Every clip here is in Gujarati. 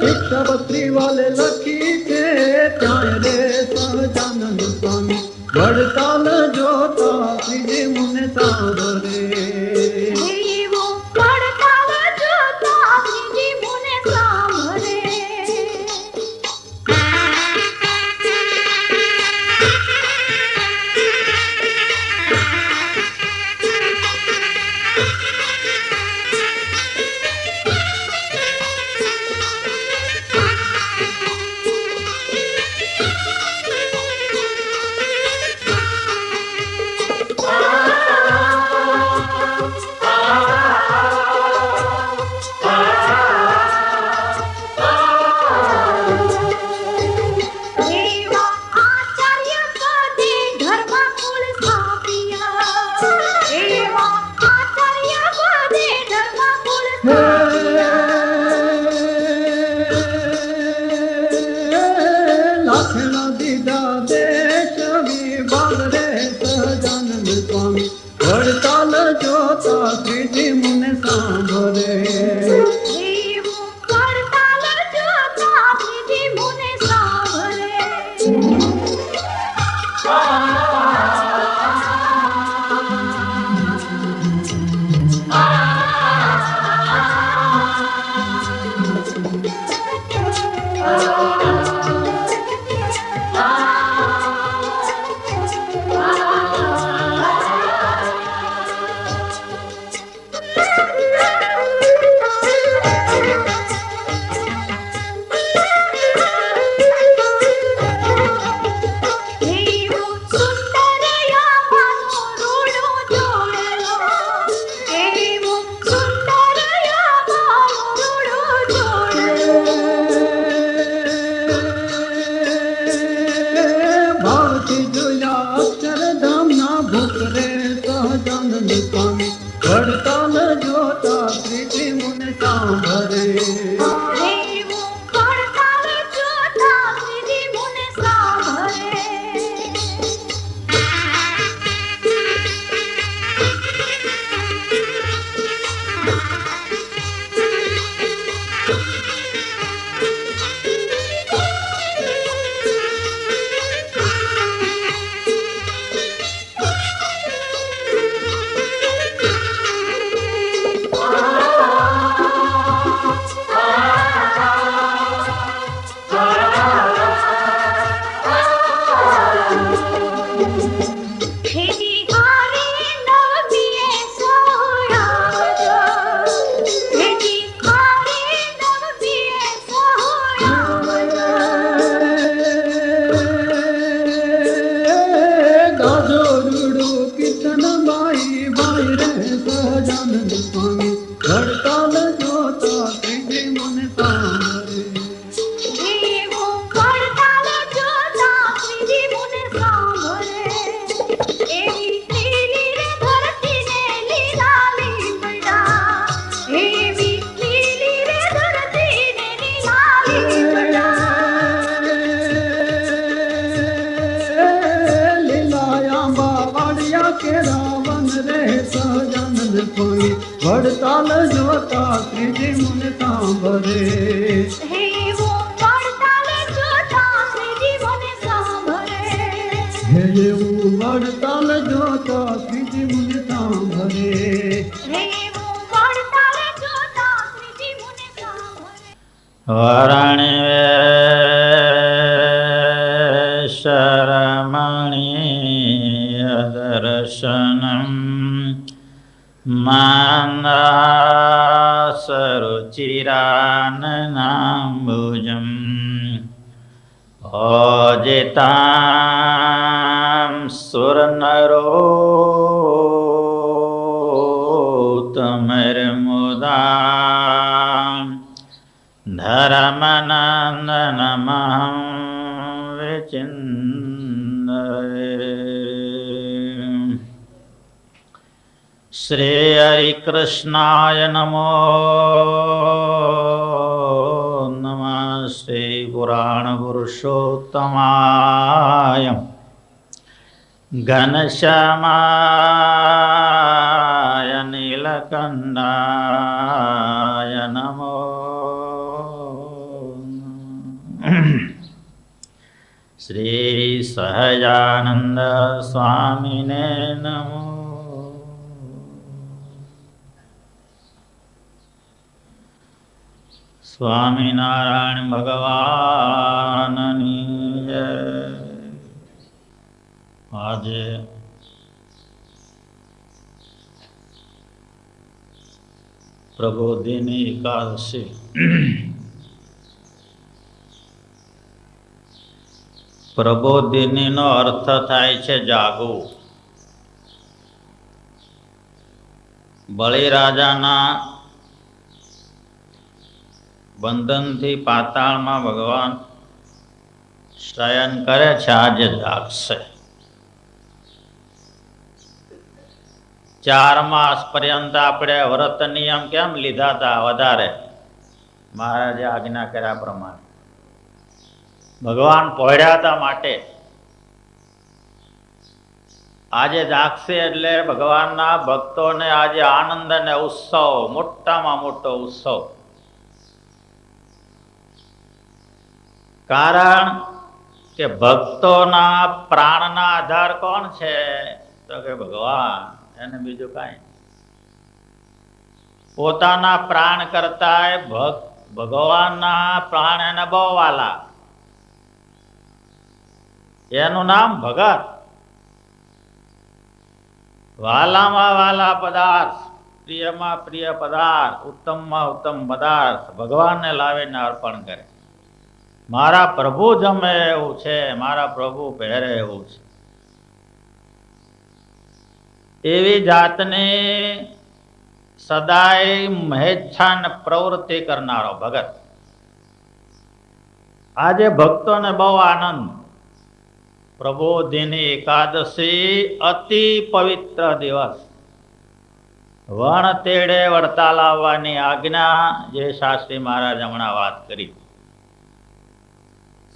शिक्षापत्री वाले लखी के प्यारे सहजानंद स्वामी वड़ताल जोता श्री मुने सावरे वड़ताल जोता श्री मुने सांभरे वड़ताल जोता श्री मुने सांभरे वड़ताल जोता श्री मुने सांभरे वड़ताल जोता श्री मुने सांभरे हे वड़ताल जोता श्री मुने सांभरे वरणे शरमणि दर्शनम् मानसरुचिराननाम्बुजम् अजितां सुरनरो શ્રી હરિકૃષ્ણાય નમો નમઃ. શ્રી પુરાણ પુરુષોત્તમાય ઘનશ્યામાય નીલકંઠાય નમો. શ્રી સહજાનંદ સ્વામીને નમો. સ્વામિનારાયણ ભગવાનની જય. આજે પ્રબોધિની એકાદશી. પ્રબોધિનીનો અર્થ થાય છે જાગવું. બલિરાજાના બંધનથી પાતાળમાં ભગવાન શયન કરે છે, આજે જાગશે. 4 માસ પર્યંત આપણે વ્રત નિયમ કેમ લીધા હતા? વધારે મહારાજે આજ્ઞા કર્યા પ્રમાણે ભગવાન પહોળ્યા હતા માટે. આજે જાગશે એટલે ભગવાનના ભક્તોને આજે આનંદ અને ઉત્સવ, મોટામાં મોટો ઉત્સવ. કારણ કે ભક્તોના પ્રાણના આધાર કોણ છે? તો કે ભગવાન, એને બીજું કાંઈ. પોતાના પ્રાણ કરતા ભગવાનના પ્રાણ એને બહુ વાલા. એનું નામ ભગત. વાલામાં વાલા પદાર્થ, પ્રિયમાં પ્રિય પદાર્થ, ઉત્તમમાં ઉત્તમ પદાર્થ ભગવાનને લાવીને અર્પણ કરે. મારા પ્રભુ જમે એવું છે, મારા પ્રભુ પહેરે એવું છે. એવી જાતની સદાય મહેચ્છાને પ્રવૃત્તિ કરનારો ભગત. આજે ભક્તોને બહુ આનંદ. પ્રબોધિની એકાદશી અતિ પવિત્ર દિવસ. વણ તેડે વળતા લાવવાની આજ્ઞા જે શાસ્ત્રી મહારાજ હમણાં વાત કરી.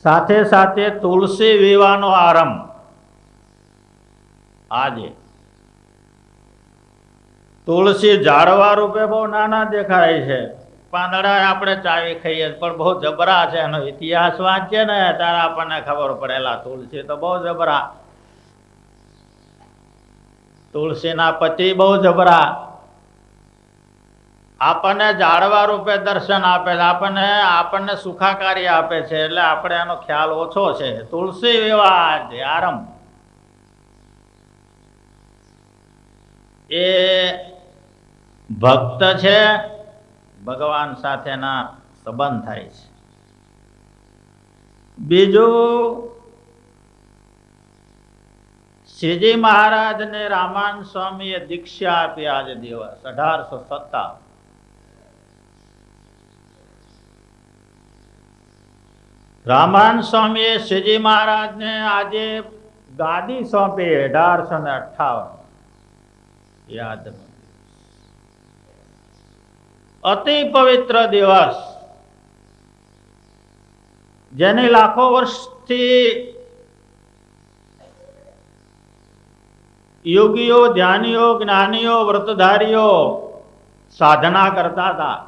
સાથે સાથે તુલસી વિવાહનો આરંભ આજે. તુલસી ઝાડવા રૂપે બહુ નાના દેખાય છે. પાંદડા આપણે ચાવી ખાઈએ પણ બહુ જબરા છે. એનો ઇતિહાસ વાંચીએ ને ત્યારે આપણને ખબર પડેલા. તુલસી તો બહુ જબરા. તુલસીના પતિ બહુ જબરા. આપણને ઝાડવા રૂપે દર્શન આપે છે, આપણને સુખાકારી આપે છે. એટલે આપણે એનો ખ્યાલ ઓછો છે. તુલસી વિવાહ આરંભ એ ભક્ત છે, ભગવાન સાથેના સંબંધ થાય છે. બીજું, શ્રીજી મહારાજને રામાનંદ સ્વામીએ દીક્ષા આપી. આજે દિવસ 1857. રામાનંદ સ્વામીએ શ્રીજી મહારાજને આજે ગાદી સોંપી 1858. યાદ. અતિ પવિત્ર દિવસ, જેની લાખો વર્ષથી યોગીઓ, ધ્યાનીઓ, જ્ઞાનીઓ, વ્રતધારીઓ સાધના કરતા હતા.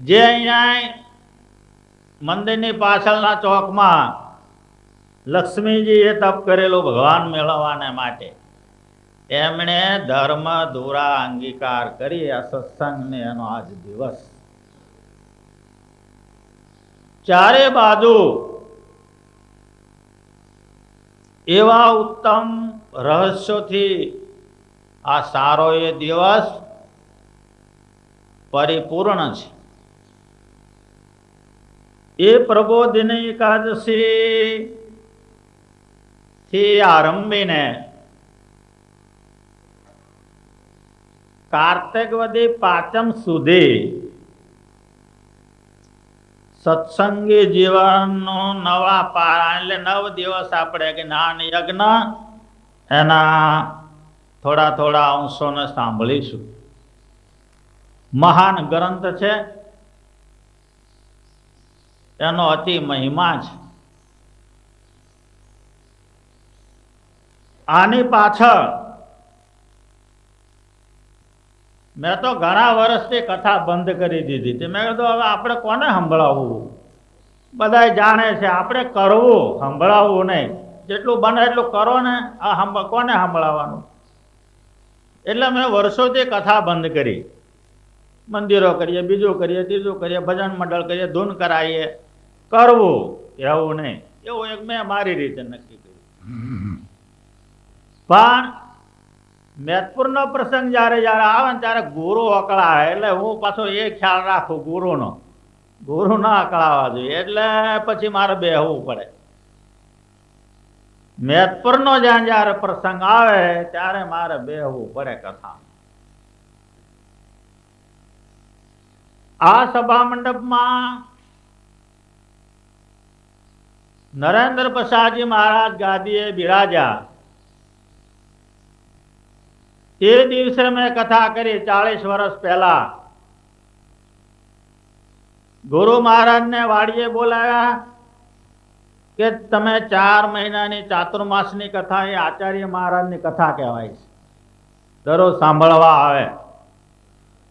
જે અહીંયા મંદિરની પાછળના ચોકમાં લક્ષ્મીજીએ તપ કરેલું ભગવાન મેળવવાને માટે, એમણે ધર્મ ધુરા અંગીકાર કરી આ સત્સંગને એનો આજ દિવસ. ચારે બાજુ એવા ઉત્તમ રહસ્યોથી આ સારો એ દિવસ પરિપૂર્ણ છે. એ પ્રબોધિની એકાદશી થી આરંભીને કાર્તિક વદી પાંચમ સુધી સત્સંગી જીવનનો નવા પારા, એટલે 9 દિવસ આપણે જ્ઞાન યજ્ઞ એના થોડા થોડા અંશોને સાંભળીશું. મહાન ગ્રંથ છે, એનો અતિ મહિમા છે. આની પાછળ મેં તો ઘણા વર્ષથી કથા બંધ કરી દીધી હતી. મેં કીધું હવે આપણે કોને સંભળાવવું? બધા જાણે છે, આપણે કરવું, સંભળાવવું નહીં. જેટલું બને એટલું કરો ને, આ કોને સંભળાવવાનું? એટલે મેં વર્ષોથી કથા બંધ કરી. મંદિરો કરીએ, બીજું કરીએ, ત્રીજું કરીએ, ભજન મંડળ કરીએ, ધૂન કરાવીએ, કરવું, એવું નહીં. એવું એક મેં મારી રીતે નક્કી કર્યું. પણ મેદપુરનો પ્રસંગ જ્યારે જ્યારે આવે ને ત્યારે ગુરુ અકળાય, એટલે હું પાછો એ ખ્યાલ રાખું ગુરુનો. ગુરુ ના અકળાવા જોઈએ, એટલે પછી મારે બેહવું પડે. મેદપુરનો જ્યાં જ્યારે પ્રસંગ આવે ત્યારે મારે બેહવું પડે કથા. આ સભા મંડપમાં નરેન્દ્ર પ્રસાદજી મહારાજ ગાદીએ બિરાજ્યા એ દિવસે મેં કથા કરી 40 વર્ષ પહેલા. ગુરુ મહારાજને વાડીએ બોલાવ્યા કે તમે 4 મહિનાની ચાતુર્માસની કથા એ આચાર્ય મહારાજની કથા કહેવાય છે, દરરોજ સાંભળવા આવે.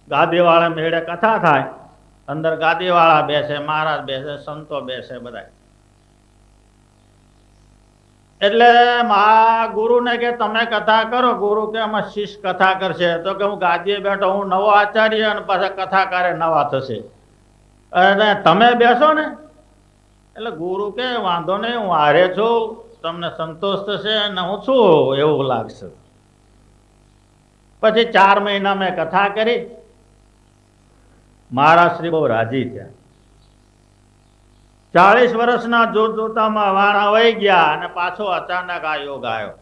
ગાદીવાળા મેળે કથા થાય, અંદર ગાદીવાળા બેસે, મહારાજ બેસે, સંતો બેસે બધા. એટલે ગુરુને કે તમે કથા કરો. ગુરુ કે આમાં શિષ્ય કથા કરશે. તો કે હું ગાદીએ બેઠો, હું નવો આચાર્ય અને પાછા કથાકારે નવા થશે, અને તમે બેસો ને. એટલે ગુરુ કે વાંધો નહીં, હું હારે છું, તમને સંતોષ થશે અને હું છું એવું લાગશે. પછી 4 મહિના મેં કથા કરી. મહારાજ શ્રી બહુ રાજી થયા. 40 વર્ષના જોતામાં વાણા વહી ગયા અને પાછો અચાનક આ યોગ આવ્યો.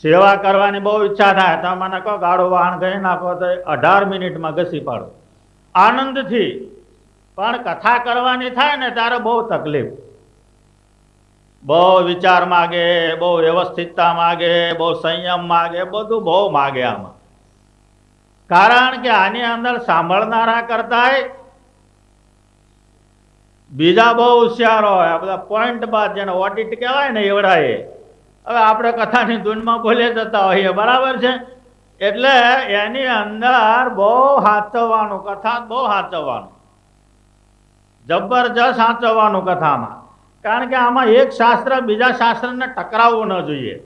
સેવા કરવાની બહુ ઈચ્છા થાય. તમે મને કહો ગાડું વાહન ગઈ નાખો તો 18 મિનિટમાં ઘસી પાડો આનંદથી. પણ કથા કરવાની થાય ને ત્યારે બહુ તકલીફ. બહુ વિચાર માગે, બહુ વ્યવસ્થિતતા માગે, બહુ સંયમ માગે, બધું બહુ માગે આમાં. કારણ કે આની અંદર સાંભળનારા કરતાંય બીજા બહુ હોશિયાર હોય. આ બધા પોઈન્ટ બાદ જેને ઓડિટ કહેવાય ને એવડા એ. હવે આપણે કથાની ધૂનમાં બોલી જતા હોઈએ, બરાબર છે. એટલે એની અંદર બહુ સાચવવાનું, કથા બહુ સાચવવાનું, જબરજસ્ત સાચવવાનું કથામાં. કારણ કે આમાં એક શાસ્ત્ર બીજા શાસ્ત્રને ટકરાવવું ન જોઈએ.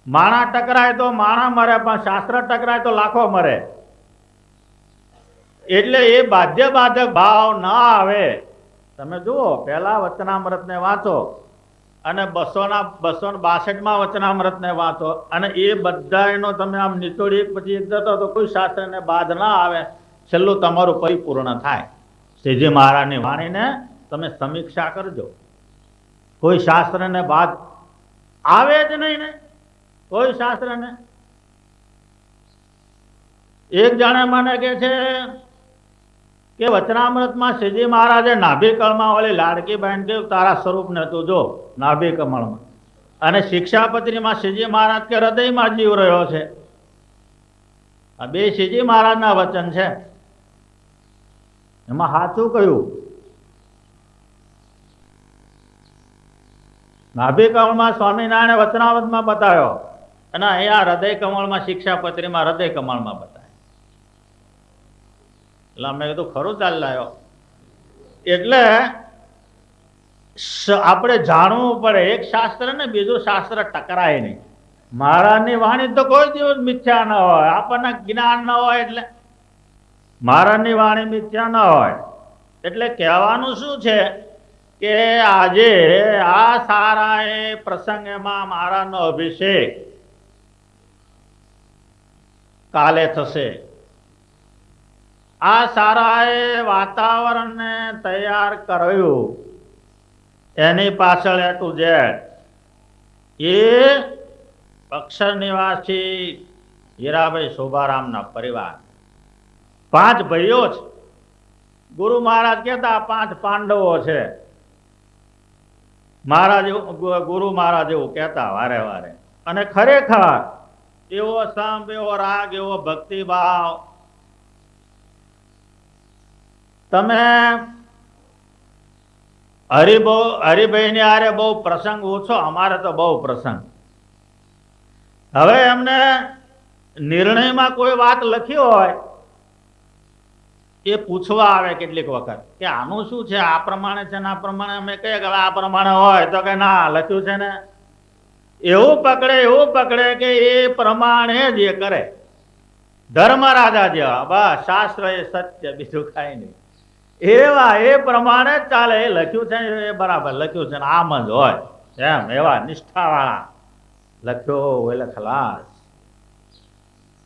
માણા ટકરાય તો માણા મરે, પણ શાસ્ત્ર ટકરાય તો લાખો મરે. એટલે એ બાધ્ય બાધક ભાવ ના આવે. તમે જુઓ, પહેલા વચનામૃતને વાંચો અને 262માં વચનામૃતને વાંચો, અને એ બધાનો તમે આમ નીચોડી પછી એક જતો તો કોઈ શાસ્ત્રને બાદ ના આવે. છેલ્લું તમારું પરિપૂર્ણ થાય. શ્રીજી મહારાજની વાણીને તમે સમીક્ષા કરજો. કોઈ શાસ્ત્રને બાદ આવે જ નહીં ને, કોઈ શાસ્ત્રને. એક જણે મને કહે છે કે વચનામૃતમાં શ્રીજી મહારાજે નાભી કમળમાં ઓલી લાડકી બહેન કે તારા સ્વરૂપને તું જો નાભી કમળમાં, અને શિક્ષાપત્રીમાં શ્રીજી મહારાજ કે હૃદયમાં જીવ રહ્યો છે. આ બે શ્રીજી મહારાજના વચન છે. એમાં સાચું કયું? નાભી કમળમાં સ્વામિનારાયણ વચનામૃતમાં બતાવ્યો, અને અહીંયા હૃદય કમળમાં શિક્ષાપત્રીમાં હૃદય કમળમાં બતાવ્યો. એટલે મેં કીધું ખરું ચાલ લાયો. એટલે આપણે જાણવું પડે, એક શાસ્ત્ર ને બીજું શાસ્ત્ર ટકરાય નહીં. મહારાજની વાણી તો કોઈ દિવસ મિથ્યા ન હોય. આપણને જ્ઞાન ન હોય એટલે મહારાજની વાણી મિથ્યા ન હોય. એટલે કહેવાનું શું છે કે આજે આ સારા એ પ્રસંગમાં મહારાજનો અભિષેક કાલે થશે. આ સારાએ વાતાવરણને તૈયાર કર્યું, એની પાછળ A to Z એ અક્ષર નિવાસી હીરાભાઈ શોભારામના પરિવાર 5 ભાઈઓ છે. ગુરુ મહારાજ કહેતા 5 પાંડવો છે. મહારાજ ગુરુ મહારાજ એવું કહેતા વારે વારે. અને ખરેખર એવો સંપ, એવો રાગ, એવો ભક્તિભાવ તમે હરિભાઈ ની આરે બહુ પ્રસંગ ઓછો, અમારે તો બહુ પ્રસંગ. હવે એમને નિર્ણયમાં કોઈ વાત લખી હોય એ પૂછવા આવે કેટલીક વખત કે આનું શું છે, આ પ્રમાણે છે ને આ પ્રમાણે. અમે કહીએ કે આ પ્રમાણે હોય તો કે ના લખ્યું છે ને. એવું પકડે કે એ પ્રમાણે જ એ કરે. ધર્મ રાજા જેવા, બસ શાસ્ત્ર એ સત્ય, બીજું કઈ નહીં. એવા એ પ્રમાણે જ ચાલે. એ લખ્યું છે એ બરાબર લખ્યું છે ને આમ જ હોય એમ. એવા નિષ્ઠાવાળા, લખ્યો એટલે ખલાસ.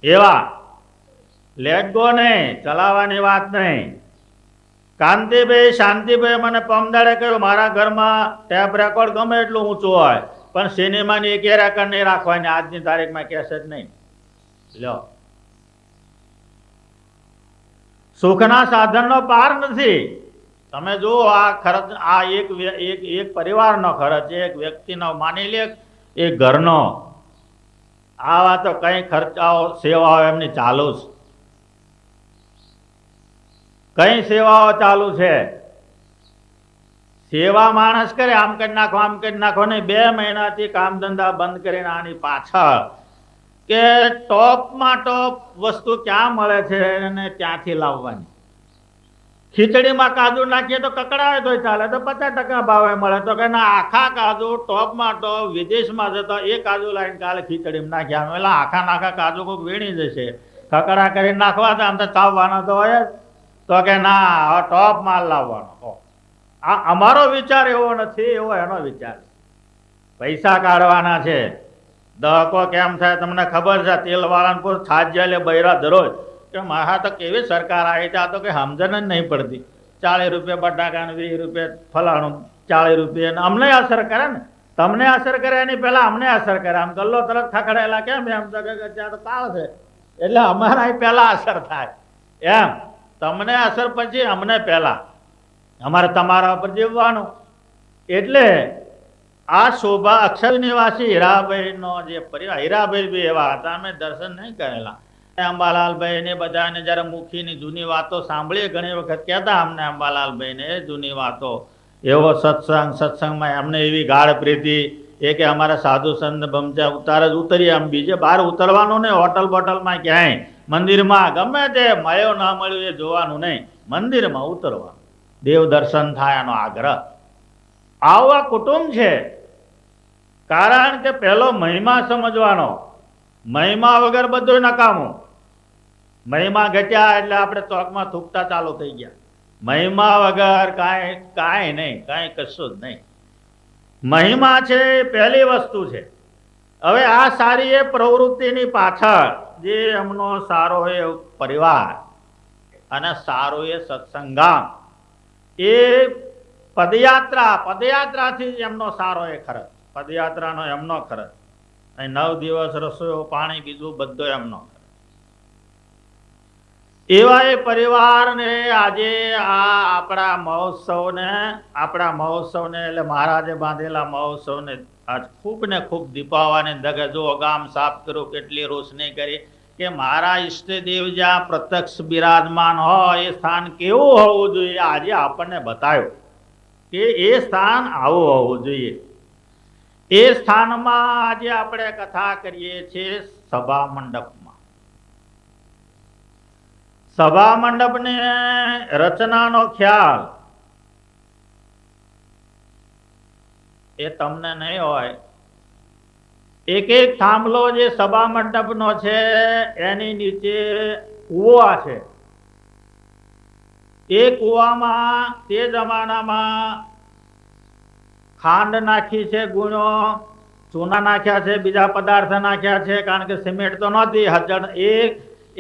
એવા લેટ ગો નહીં, ચલાવવાની વાત નહીં. કાંતિભાઈ શાંતિભાઈ મને પમદાડે કહ્યું મારા ઘરમાં ટેપ રેકોર્ડ ગમે એટલું ઊંચું હોય પણ સિનેમાની એક રેકોર્ડ નહીં રાખવાની, આજની તારીખમાં કેસેટ નહીં. લ્યો, સુખના સાધનનો પાર નથી. તમે જુઓ આ ખર્ચ, આ એક પરિવારનો ખર્ચ, એક વ્યક્તિનો, માની લે એક ઘરનો. આવા તો કઈ ખર્ચાઓ સેવાઓ એમની ચાલુ છે. કઈ સેવાઓ ચાલુ છે. સેવા માણસ કરે આમ કરી નાખો આમ કરી નાખો નહીં. 2 મહિનાથી કામ ધંધા બંધ કરીને આની પાછળ કે ટોપમાં ટોપ વસ્તુ ક્યાં મળે છે અને ત્યાંથી લાવવાની. ખીચડીમાં કાજુ નાખીએ તો કકડાવે તો ચાલે, તો 50% ભાવે મળે. તો કે ના, આખા કાજુ ટોપમાં ટોપ વિદેશમાં જતો એ કાજુ લાવીને કાલે ખીચડીમાં નાખ્યા. પેલા આખા કાજુ કોઈક વીણી જશે, કકડા કરીને નાખવા તો આમ તો ચાવવાનો તો હોય જ. તો કે ના, ટોપ માલ લાવવાનો. આ અમારો વિચાર એવો નથી, એવો એનો વિચાર. પૈસા કાઢવાના છે. દહકો કેમ થાય તમને ખબર છે. તેલ વાળા છાજ્યા બૈરા દરરોજ કે મારા તો કેવી સરકાર આવી ત્યાં તો કે સમજણ જ નહીં પડતી. 40 રૂપિયા બટાકા ને 20 રૂપિયા ફલાણું, 40 રૂપિયા. અમને અસર કરે ને, તમને અસર કરે એની પહેલા અમને અસર કરે. આમ ગલ્લો તરત ખખડેલા કેમ એમ તો કે ત્યાં તો કાળ છે એટલે અમારા પહેલા અસર થાય એમ. તમને અસર પછી અમને પહેલા, અમારે તમારા પર જીવવાનું. એટલે આ શોભા અક્ષર નિવાસી હીરાભાઈ નો જે પરિવાર, હીરાભાઈ બી એવા હતા, અમે દર્શન નહીં કરેલા. અંબાલાલભાઈ ને બધાને જયારે મુખીની જૂની વાતો સાંભળીએ, ઘણી વખત કહેતા અમને અંબાલાલભાઈ ને જૂની વાતો. એવો સત્સંગમાં એમને એવી ગાઢ પ્રીતિ. એ કે અમારા સાધુ સંત બમચા ઉતાર જ ઉતરીએ, આમ બીજે બહાર ઉતરવાનું નહીં. હોટલ બોટલમાં ક્યાંય, મંદિરમાં ગમે તે મળ્યો ના મળ્યો એ જોવાનું નહીં, મંદિરમાં ઉતરવાનું. દેવ દર્શન થાય એનો આગ્રહ. આવા કુટુંબ છે. કારણ કે પહેલો મહિમા સમજવાનો. મહિમા વગર બધું નકામું. મહિમા ઘટ્યા એટલે આપણે ચોકમાં થૂકતા ચાલુ થઈ ગયા. મહિમા વગર કાંઈ નહીં, કાંઈ કશું જ નહીં. મહિમા છે એ પહેલી વસ્તુ છે. હવે આ સારી એ પ્રવૃત્તિની પાછળ જે એમનો સારો એ પરિવાર અને સારો એ સત્સંગામ, એ પદયાત્રાથી જ એમનો સારો એ ખર્ચ. પદયાત્રાનો એમનો ખર્ચ. અહીં 9 દિવસ રસોઈ પાણી બીજું બધું એમનો. એવા એ પરિવારને આજે આ આપણા મહોત્સવને એટલે મહારાજે બાંધેલા મહોત્સવને આજ ખૂબ ને ખૂબ દીપાવવાની દગે જો ગામ સાફ કર્યું, કેટલી રોશની કરી કે મારા ઈષ્ટદેવ જ્યાં પ્રત્યક્ષ બિરાજમાન હોય એ સ્થાન કેવું હોવું જોઈએ. આજે આપણને બતાવ્યું કે એ સ્થાન આવું હોવું જોઈએ. એ સ્થાનમાં આજે આપણે કથા કરીએ છીએ સભા મંડપમાં. સભા મંડપને રચનાનો ખ્યાલ એ તમને નહીં હોય. એક થાંભલો જે સભા મંડપનો છે એની નીચે કૂવા છે. એ કૂવામાં તે જમાનામાં ખાંડ નાખી છે, ગુણો ચૂના નાખ્યા છે, બીજા પદાર્થ નાખ્યા છે. કારણ કે સિમેન્ટ તો નહોતી.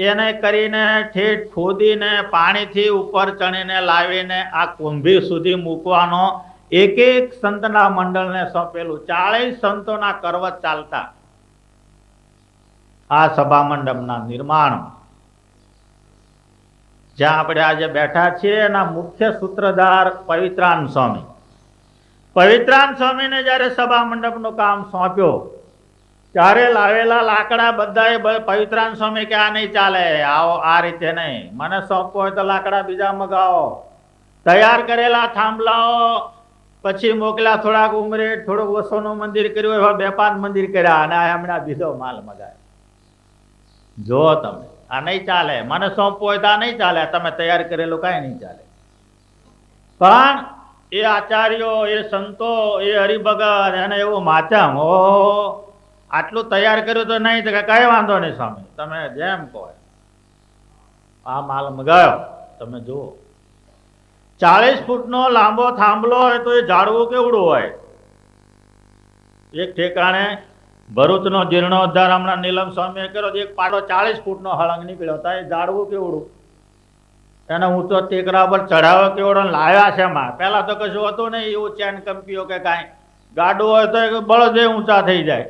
એને કરીને ઠેઠ ખોદીને પાણીથી ઉપર ચણીને લાવીને આ કુંભી સુધી મૂકવાનો એક સંતના મંડળને સોંપેલું. 40 સંતોના કરવત ચાલતા આ સભા મંડપના નિર્માણ. જ્યાં આપણે આજે બેઠા છીએ એના મુખ્ય સૂત્રધાર પવિત્રાનંદ સ્વામી. પવિત્રાન સ્વામીને જયારે સભા મંડપનું કામ સોંપ્યો ત્યારે લાવેલા લાકડા બધાએ પવિત્રાન સ્વામી કે આ નહીં ચાલે, આવો આ રીતે નહીં, મને સોંપવો હોય તો લાકડા બીજા મગાવો. તૈયાર કરેલા થાંભલાઓ પછી મોકલ્યા, થોડાક ઉમરે થોડુંક વસોનું મંદિર કર્યું, એવા 2-5 મંદિર કર્યા, અને હમણાં બીજો માલ મગાય. જો તમે આ નહીં ચાલે, મને સોંપવું હોય તો આ નહીં ચાલે, તમે તૈયાર કરેલું કાંઈ નહીં ચાલે. પણ એ આચાર્યો, એ સંતો, એ હરિભગત, એને એવું માચમ, ઓ આટલું તૈયાર કર્યું તો નહીં, તો કઈ વાંધો નહીં સ્વામી, તમે જેમ કહો. આ માલ મગાયો, તમે જુઓ 40 ફૂટનો લાંબો થાંભલો હોય તો એ ઝાડવું કેવડું હોય. એક ઠેકાણે ભરૂચનો જીર્ણોદ્ધાર હમણાં નીલમ સ્વામીએ કર્યો, એક પાડો 40 ફૂટનો હળંગ નીકળ્યો હતો, એ ઝાડવું કેવડું. એને ઊંચો ટેકરા પર ચઢાવો કેવડો, લાવ્યા છે એમાં. પેલા તો કશું હતું નહીં, એવું ચેન કંપીઓ કે કાંઈ, ગાડું હોય તો બળદ ઊંચા થઈ જાય.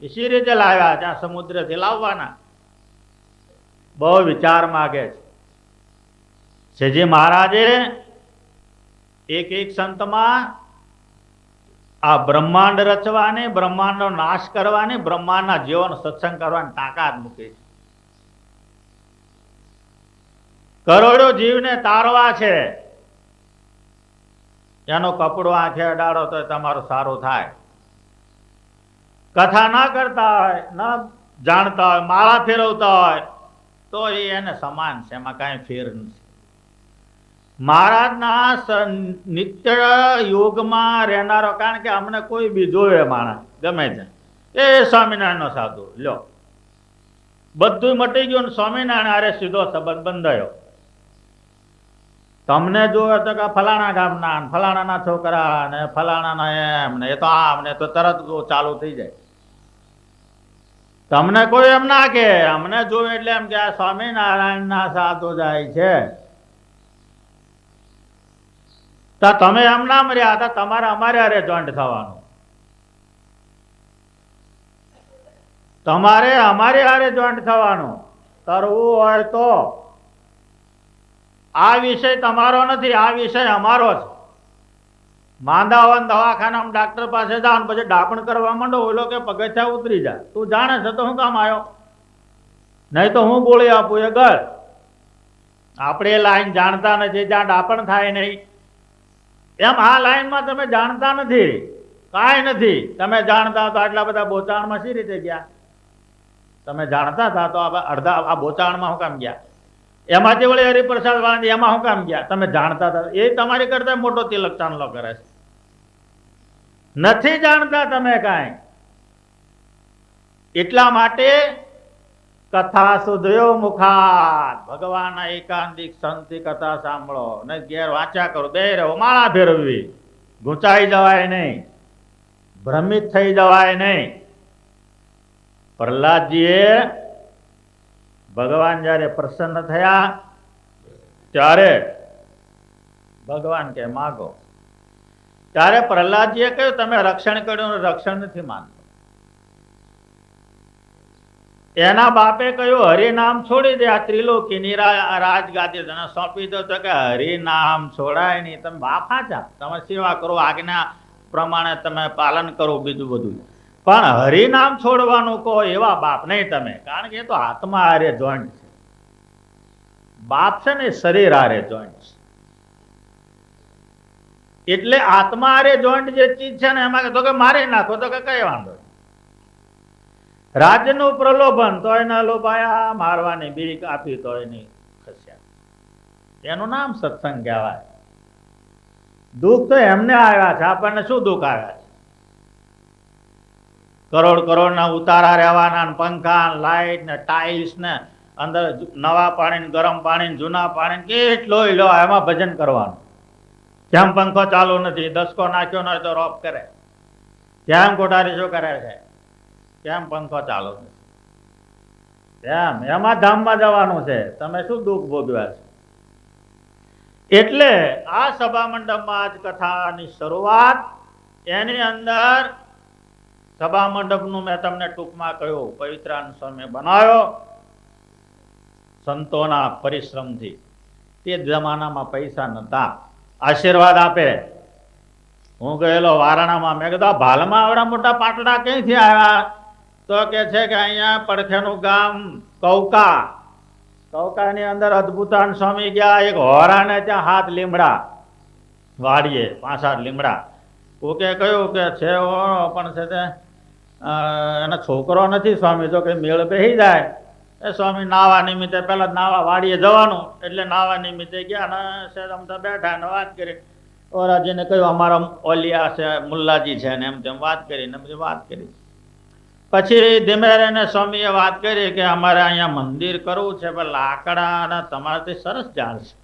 એસી રીતે લાવ્યા, ત્યાં સમુદ્રથી લાવવાના. બહુ વિચાર માગે છે. શ્રીજી મહારાજે એક સંતમાં આ બ્રહ્માંડ રચવાની, બ્રહ્માંડનો નાશ કરવાની, બ્રહ્માંડના જીવન સત્સંગ કરવાની તાકાત મૂકી છે. કરોડો જીવને તારવા છે. એનો કપડો આંખે અડાડો તો તમારું સારું થાય. કથા ના કરતા હોય, ના જાણતા હોય, માળા ફેરવતા હોય તો એને સમાન છે, એમાં કાંઈ ફેર નથી. મહારાજના નિત્ય યોગમાં રહેનારો, કારણ કે અમને કોઈ બી જોવે માણસ ગમે છે, એ સ્વામિનારાયણનો સાધુ લ્યો, બધું મટી ગયું, સ્વામિનારાયણ અરે સીધો સંબંધ બંધાયો. તમને જોવે તો કે ફલાણા ગામના, ફલાણાના છોકરા ને ફલાણાના એમ ને, એ તો આમ ને, તો તરત ચાલુ થઈ જાય. તમને કોઈ એમ ના કે, અમને જોવે એટલે એમ કે આ સ્વામિનારાયણના સાધુ જાય છે. તો તમે એમ ના મર્યા હતા, તમારે અમારે હારે જોઈન્ટ થવાનું. તમારે અમારે હારે જોઈન્ટ થવાનું. કરવું હોય તો આ વિષય તમારો નથી, આ વિષય અમારો છે. માંદા હોય દવાખાનામાં ડાક્ટર પાસે જાઓ, પછી ડાપણ કરવા માંડો, ઓલો કે પગથિયા ઉતરી જાય. તું જાણે છે તો હું કામ આવ્યો? નહીં તો હું ગોળી આપું, એ ગળ. આપણે લાઈન જાણતા નથી, જ્યાં ડાપણ થાય નહીં. એમ આ લાઈનમાં તમે જાણતા નથી, કાંઈ નથી. તમે જાણતા તો આટલા બધા બોચાણમાં શી રીતે ગયા? તમે જાણતા હતા તો અડધા આ બોચાણમાં હું કામ ગયા? એમાંથી વળી હરિપ્રસાદ વાળા એમાં હું કામ ગયા? તમે જાણતા હતા. એ તમારી કરતા મોટો તિલક ચાંદલો કરે છે. નથી જાણતા તમે કાંઈ. એટલા માટે કથા સુધયો મુખાત, ભગવાનના એકાંતિક સંતિ કથા સાંભળો, ને ઘેર વાંચ્યા કરો, બે રહો, માળા ફેરવવી, ગૂંચાઈ જવાય નહીં, ભ્રમિત થઈ જવાય નહીં. પ્રહલાદજીએ ભગવાન જયારે પ્રસન્ન થયા ત્યારે ભગવાન કે માગો. ત્યારે પ્રહલાદજીએ કહ્યું તમે રક્ષણ કર્યું, રક્ષણ નથી માનતો. એના બાપે કહ્યું હરિનામ છોડી દે, આ ત્રિલોકીની રાજગાદી તને સોંપી દો. તો કે હરિનામ છોડાય નહીં, તમે બાપ હાચા, તમે સેવા કરો, આજ્ઞા પ્રમાણે તમે પાલન કરો, બીજું બધું. પણ હરિનામ છોડવાનું કહો એવા બાપ નહીં તમે, કારણ કે એ તો આત્મા હારે જોઈન્ટ છે. બાપ છે ને શરીર હારે જોઈન્ટ છે. એટલે આત્મા હારે જોઈન્ટ જે ચીજ છે ને એમાં તો કે મારી નાખો, તો કે કઈ વાંધો. રાજ્યનું પ્રલોભન તો એના લોભાયા, મારવાની બીક આપી તો એની ખસ્યા. એનું નામ સત્સંગ કહેવાય. દુઃખ તો એમને આવ્યા છે, આપણને શું દુઃખ આવ્યા છે? કરોડ ના ઉતારા રહેવાના, પંખા, લાઈટ ને ટાઇલ્સ ને અંદર નવા પાણી, ગરમ પાણી, જૂના પાણી, કેટલો લો, એમાં ભજન કરવાનું. જેમ પંખો ચાલુ નથી, દસકો નાખ્યો ન તો રોપ કરે. જેમ કોઠારી શું કરે છે? કેમ પંખો ચાલુ નથી? એમ એમાં ધામમાં જવાનું છે. તમે શું દુઃખ ભોગવ્યા છે? એટલે આ સભા મંડપમાં જ કથાની શરૂઆત, એની અંદર સભા મંડપનું મેં તમને ટૂંકમાં કહ્યું, પવિત્રાનંદ સ્વામી બનાવ્યો સંતોના પરિશ્રમથી. તે જમાનામાં પૈસા નતા. આશીર્વાદ આપે, હું ગયેલો વારાણામાં, મેં કીધું ભાલમાં આવડા મોટા પાટડા ક્યાંથી આવ્યા? તો કે છે કે અહીંયા પડખેનું ગામ કૌકા, કૌકાની અંદર અદભુતાન સ્વામી ગયા. એક હોરાને ત્યાં 7 લીમડા વાડીએ, 5-8 લીમડા. કોકે કહ્યું કે છે પણ છે તે એનો છોકરો નથી સ્વામી, તો કે મેળ બેસી જાય. એ સ્વામી નાવા નિમિત્તે પેલા નાવા વાડીએ જવાનું, એટલે નાવા નિમિત્તે ગયા ને સેદમતા બેઠા ને વાત કરી. ઓરાજીને કહ્યું અમારા ઓલિયા છે, મુલ્લાજી છે ને એમ તેમ વાત કરી ને બધી વાત કરી. પછી ધીમે રહીને સ્વામીએ વાત કરી કે અમારે અહીંયા મંદિર કરવું છે, પણ લાકડા અને તમારાથી સરસ ઝાડ છે.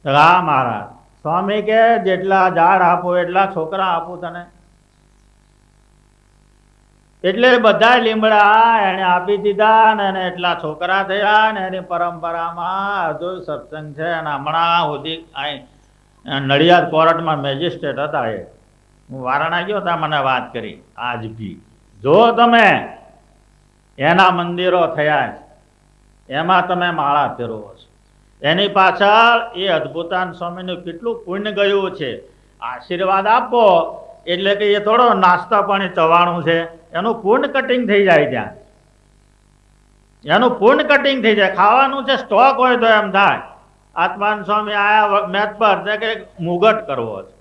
હા મહારાજ. સ્વામી કે જેટલા ઝાડ આપો એટલા છોકરા આપું તને. એટલે બધા લીમડા એને આપી દીધા ને એને એટલા છોકરા થયા ને એની પરંપરામાં હજુ સત્સંગ છે. અને હમણાં સુધી નડિયાદ કોર્ટમાં મેજિસ્ટ્રેટ હતા, એ હું વારાણા ગયો ત્યાં મને વાત કરી. આજ બી જો તમે એના મંદિરો થયા છે, એમાં તમે માળા ફેરવો છો, એની પાછળ એ અદભુતાન સ્વામીનું કેટલું પુણ્ય ગયું છે. આશીર્વાદ આપો એટલે કે એ થોડો નાસ્તા પાણી ચવાણું છે, એનું પૂર્ણ કટિંગ થઈ જાય. ત્યાં એનું પૂર્ણ કટિંગ થઈ જાય. ખાવાનું છે, સ્ટોક હોય તો એમ થાય. આત્માન સ્વામી આયા મેચ પર કે મુગટ કરવો છે.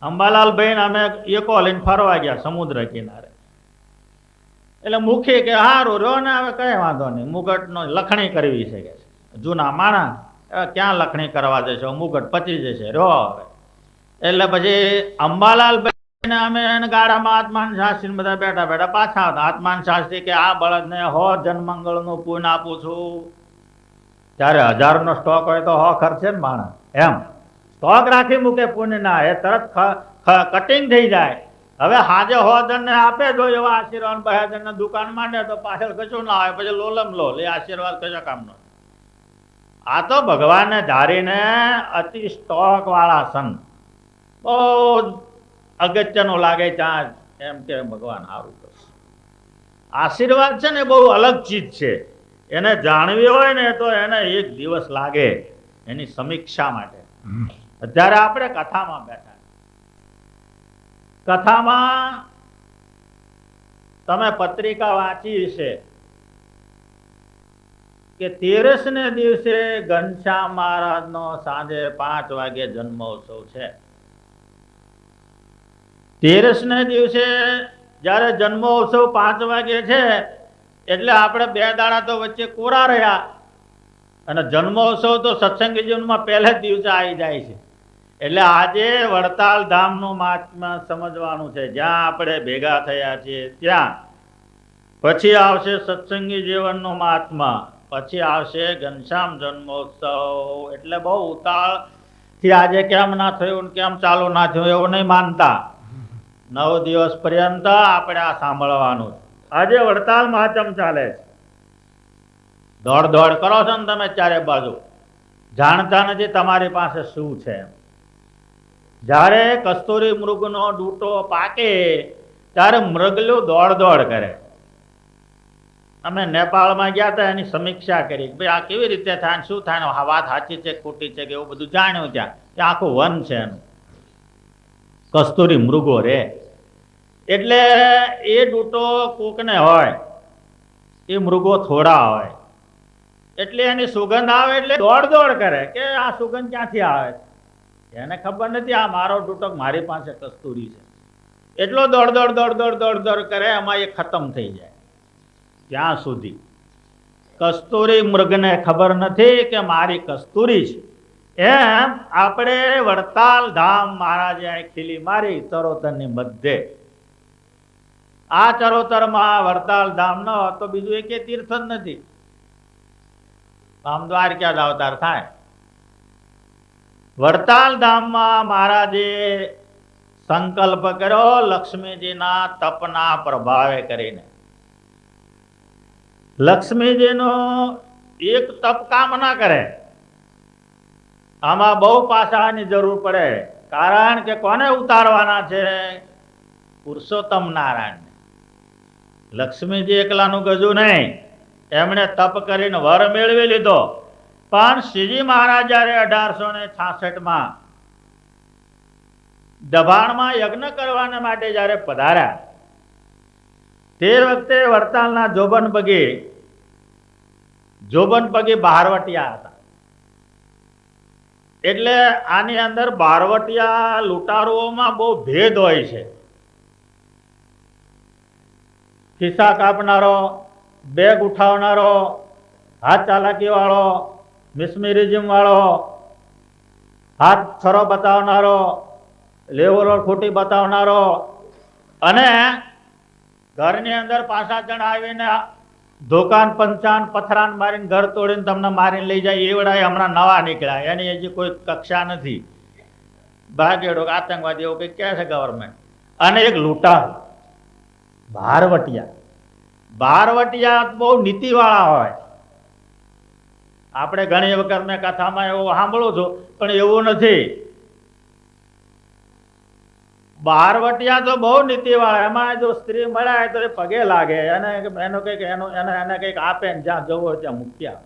અંબાલાલ ભાઈ અમે એકો લઈને ફરવા ગયા સમુદ્ર કિનારે. એટલે મુખી કે હારું રહ્યો ને, હવે કઈ વાંધો નહીં, મુગટનો લખણી કરવી છે કે જૂના માણસ ક્યાં લખણી કરવા જશે, મુગટ પચી જશે રહ્યો હવે. એટલે પછી અંબાલાલ ભાઈ અમે ગાડામાં આત્માન શાસ્ત્રી બધા બેઠા બેઠા પાછા હતા. આત્માન શાસ્ત્રી કે આ બળદને 100 જન્મંગળનું પૂન આપું છું. ત્યારે 1000નો સ્ટોક હોય તો 100 ખર્ચે ને માણસ, એમ સ્ટોક રાખી મૂકે પુણ્ય ના, એ તરત કટિંગ થઈ જાય. હવે હાજે 100 જણને આપે જો એવા આશીર્વાદ, 2 જણને દુકાન માંડે તો પાછળ કશું ના આવે, પછી લોલમ લો લે આશીર્વાદ કશા કામનો. આ તો ભગવાનને ધારીને અતિ સ્ટોક વાળા સંત બહુ અગત્યનું લાગે ત્યાં, એમ કે ભગવાન સારું કરશે. આશીર્વાદ છે ને બહુ અલગ ચીજ છે. એને જાણવી હોય ને તો એને 1 દિવસ લાગે એની સમીક્ષા માટે. અત્યારે આપણે કથામાં બેઠા, કથામાં તમે પત્રિકા વાંચી છે કે 13ને દિવસે ઘનશ્યામ મહારાજનો સાંજે 5 વાગે જન્મોત્સવ છે. 13ને દિવસે જયારે જન્મોત્સવ 5 વાગે છે, એટલે આપણે 2 દાડા તો વચ્ચે કોરા રહ્યા. અને જન્મોત્સવ તો સત્સંગી જીવનમાં પહેલે જ દિવસે આવી જાય છે. એટલે આજે વડતાલ ધામનું મહાત્મ્ય સમજવાનું છે. જ્યાં આપણે ભેગા થયા છીએ ત્યાં પછી આવશે સત્સંગી જીવનનું મહાત્મા, પછી આવશે ઘનશ્યામ જન્મોત્સવ. એટલે બહુ ઉતાળથી આજે કેમ ના થયું, કેમ ચાલુ ના થયું એવું નહીં માનતા. 9 દિવસ પર્યંત આપણે આ સાંભળવાનું. આજે વડતાલ મહાત્મ ચાલે છે. દોડ દોડ કરો છો ને તમે ચારે બાજુ, જાણતા નથી તમારી પાસે શું છે. જ્યારે કસ્તુરી મૃગનો ડૂટો પાકે ત્યારે મૃગલું દોડ દોડ કરે. અમે નેપાળમાં ગયા હતા, એની સમીક્ષા કરી ભાઈ આ કેવી રીતે થાય, શું થાય, વાત સાચી છે ખોટી છે કે એવું બધું જાણ્યું. ત્યાં આખું વન છે એનું, કસ્તુરી મૃગો રે. એટલે એ ડૂટો કોકને હોય, એ મૃગો થોડા હોય, એટલે એની સુગંધ આવે એટલે દોડ દોડ કરે કે આ સુગંધ ક્યાંથી આવે. એને ખબર નથી આ મારો ડૂટક મારી પાસે કસ્તુરી છે. એટલો દોડ દોડ દોડ દોડ દોડ દોડ કરે, એમાં એ ખતમ થઈ જાય. ત્યાં સુધી કસ્તુરી મૃગને ખબર નથી કે મારી કસ્તુરી છે. એમ આપણે વડતાલ ધામ મહારાજે ખીલી મારી ચરોતરની મધ્યે. આ ચરોતરમાં વડતાલ ધામ ન તો બીજું એકે તીર્થ જ નથી. આમ દ્વારકા જ અવતાર થાય. વડતાલ ધામમાં મહારાજે સંકલ્પ કર્યો લક્ષ્મીજીના તપના પ્રભાવે કરીને. લક્ષ્મીજીનો એક તપ કામ ના કરે, આમાં બહુ પાસાની જરૂર પડે. કારણ કે કોને ઉતારવાના છે? પુરુષોત્તમ નારાયણ. લક્ષ્મીજી એકલાનું ગજુ નહીં, એમણે તપ કરીને વર મેળવી લીધો. પણ શ્રીજી મહારાજ જયારે 1866માં દબાણમાં યજ્ઞ કરવાના માટે જ્યારે પધાર્યા તે વખતે વડતાલના જોબન પગી બહારવટિયા હતા. એટલે આની અંદર બહારવટિયા લૂંટારુઓમાં બહુ ભેદ હોય છે. ખિસ્સા કાપનારો, બેગ ઉઠાવનારો, હાથ ચાલાકી વાળો, મિસમિરિઝમ વાળો, હાથ છરો બતાવનારો, લેવલો ખોટી બતાવનારો, અને ઘરની અંદર 5-7 જણ આવીને ધોકાન પંચાન પથરાન મારીને ઘર તોડીને તમને મારીને લઈ જાય એવડા હમણાં નવા નીકળ્યા. એની હજી કોઈ કક્ષા નથી. ભાગેડો આતંકવાદી એવું કંઈક કહે છે ગવર્મેન્ટ. અને એક લૂંટાર બહારવટિયા બહુ નીતિવાળા હોય. આપણે ઘણી વખત મેં કથામાં એવું સાંભળું છું, પણ એવું નથી. બહારવટિયા તો બહુ નીતિવાળા. એમાં જો સ્ત્રી મળે તો એ પગે લાગે, એને કંઈક આપે ને જ્યાં જવું હોય ત્યાં મૂક્યા.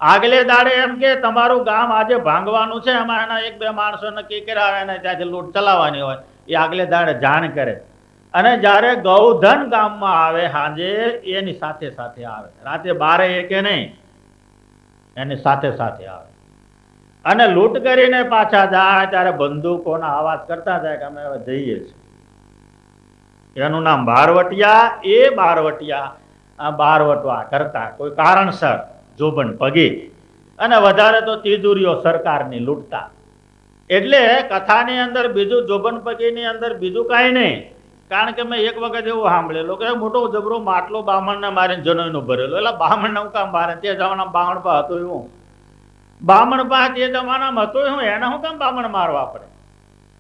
આગલે દાડે એમ કે તમારું ગામ આજે ભાંગવાનું છે, એમાં એના 1-2 માણસો નક્કી કર્યા એને ત્યાંથી લૂંટ ચલાવવાની હોય, એ આગલે દાડે જાણ કરે. અને જ્યારે ગૌધન ગામમાં આવે સાંજે એની સાથે સાથે આવે, રાતે 12 કે નહીં, એની સાથે સાથે આવે. અને લૂંટ કરીને પાછા જાય ત્યારે બંદૂકોના અવાજ કરતા જાય કે અમે હવે જઈએ છીએ. એનું નામ બહારવટિયા. એ બહારવટવા કરતા કોઈ કારણસર જોબન પગી, અને વધારે તો તિજોરીઓ સરકારની લૂંટતા. એટલે કથાની અંદર બીજું જોબન પગીની અંદર બીજું કાંઈ નહીં. કારણ કે મેં એક વખત એવું સાંભળેલું કે મોટો જબરો માટલો બામણને મારીને જનોઈનો ભરેલો. એટલે બામણને હું કામ મારે? તે જમાનામાં બામણ પા હતું એવું. બામણ પા તે જમાનામાં હતું એવું, એને હું કામ બામણ મારવા પડે?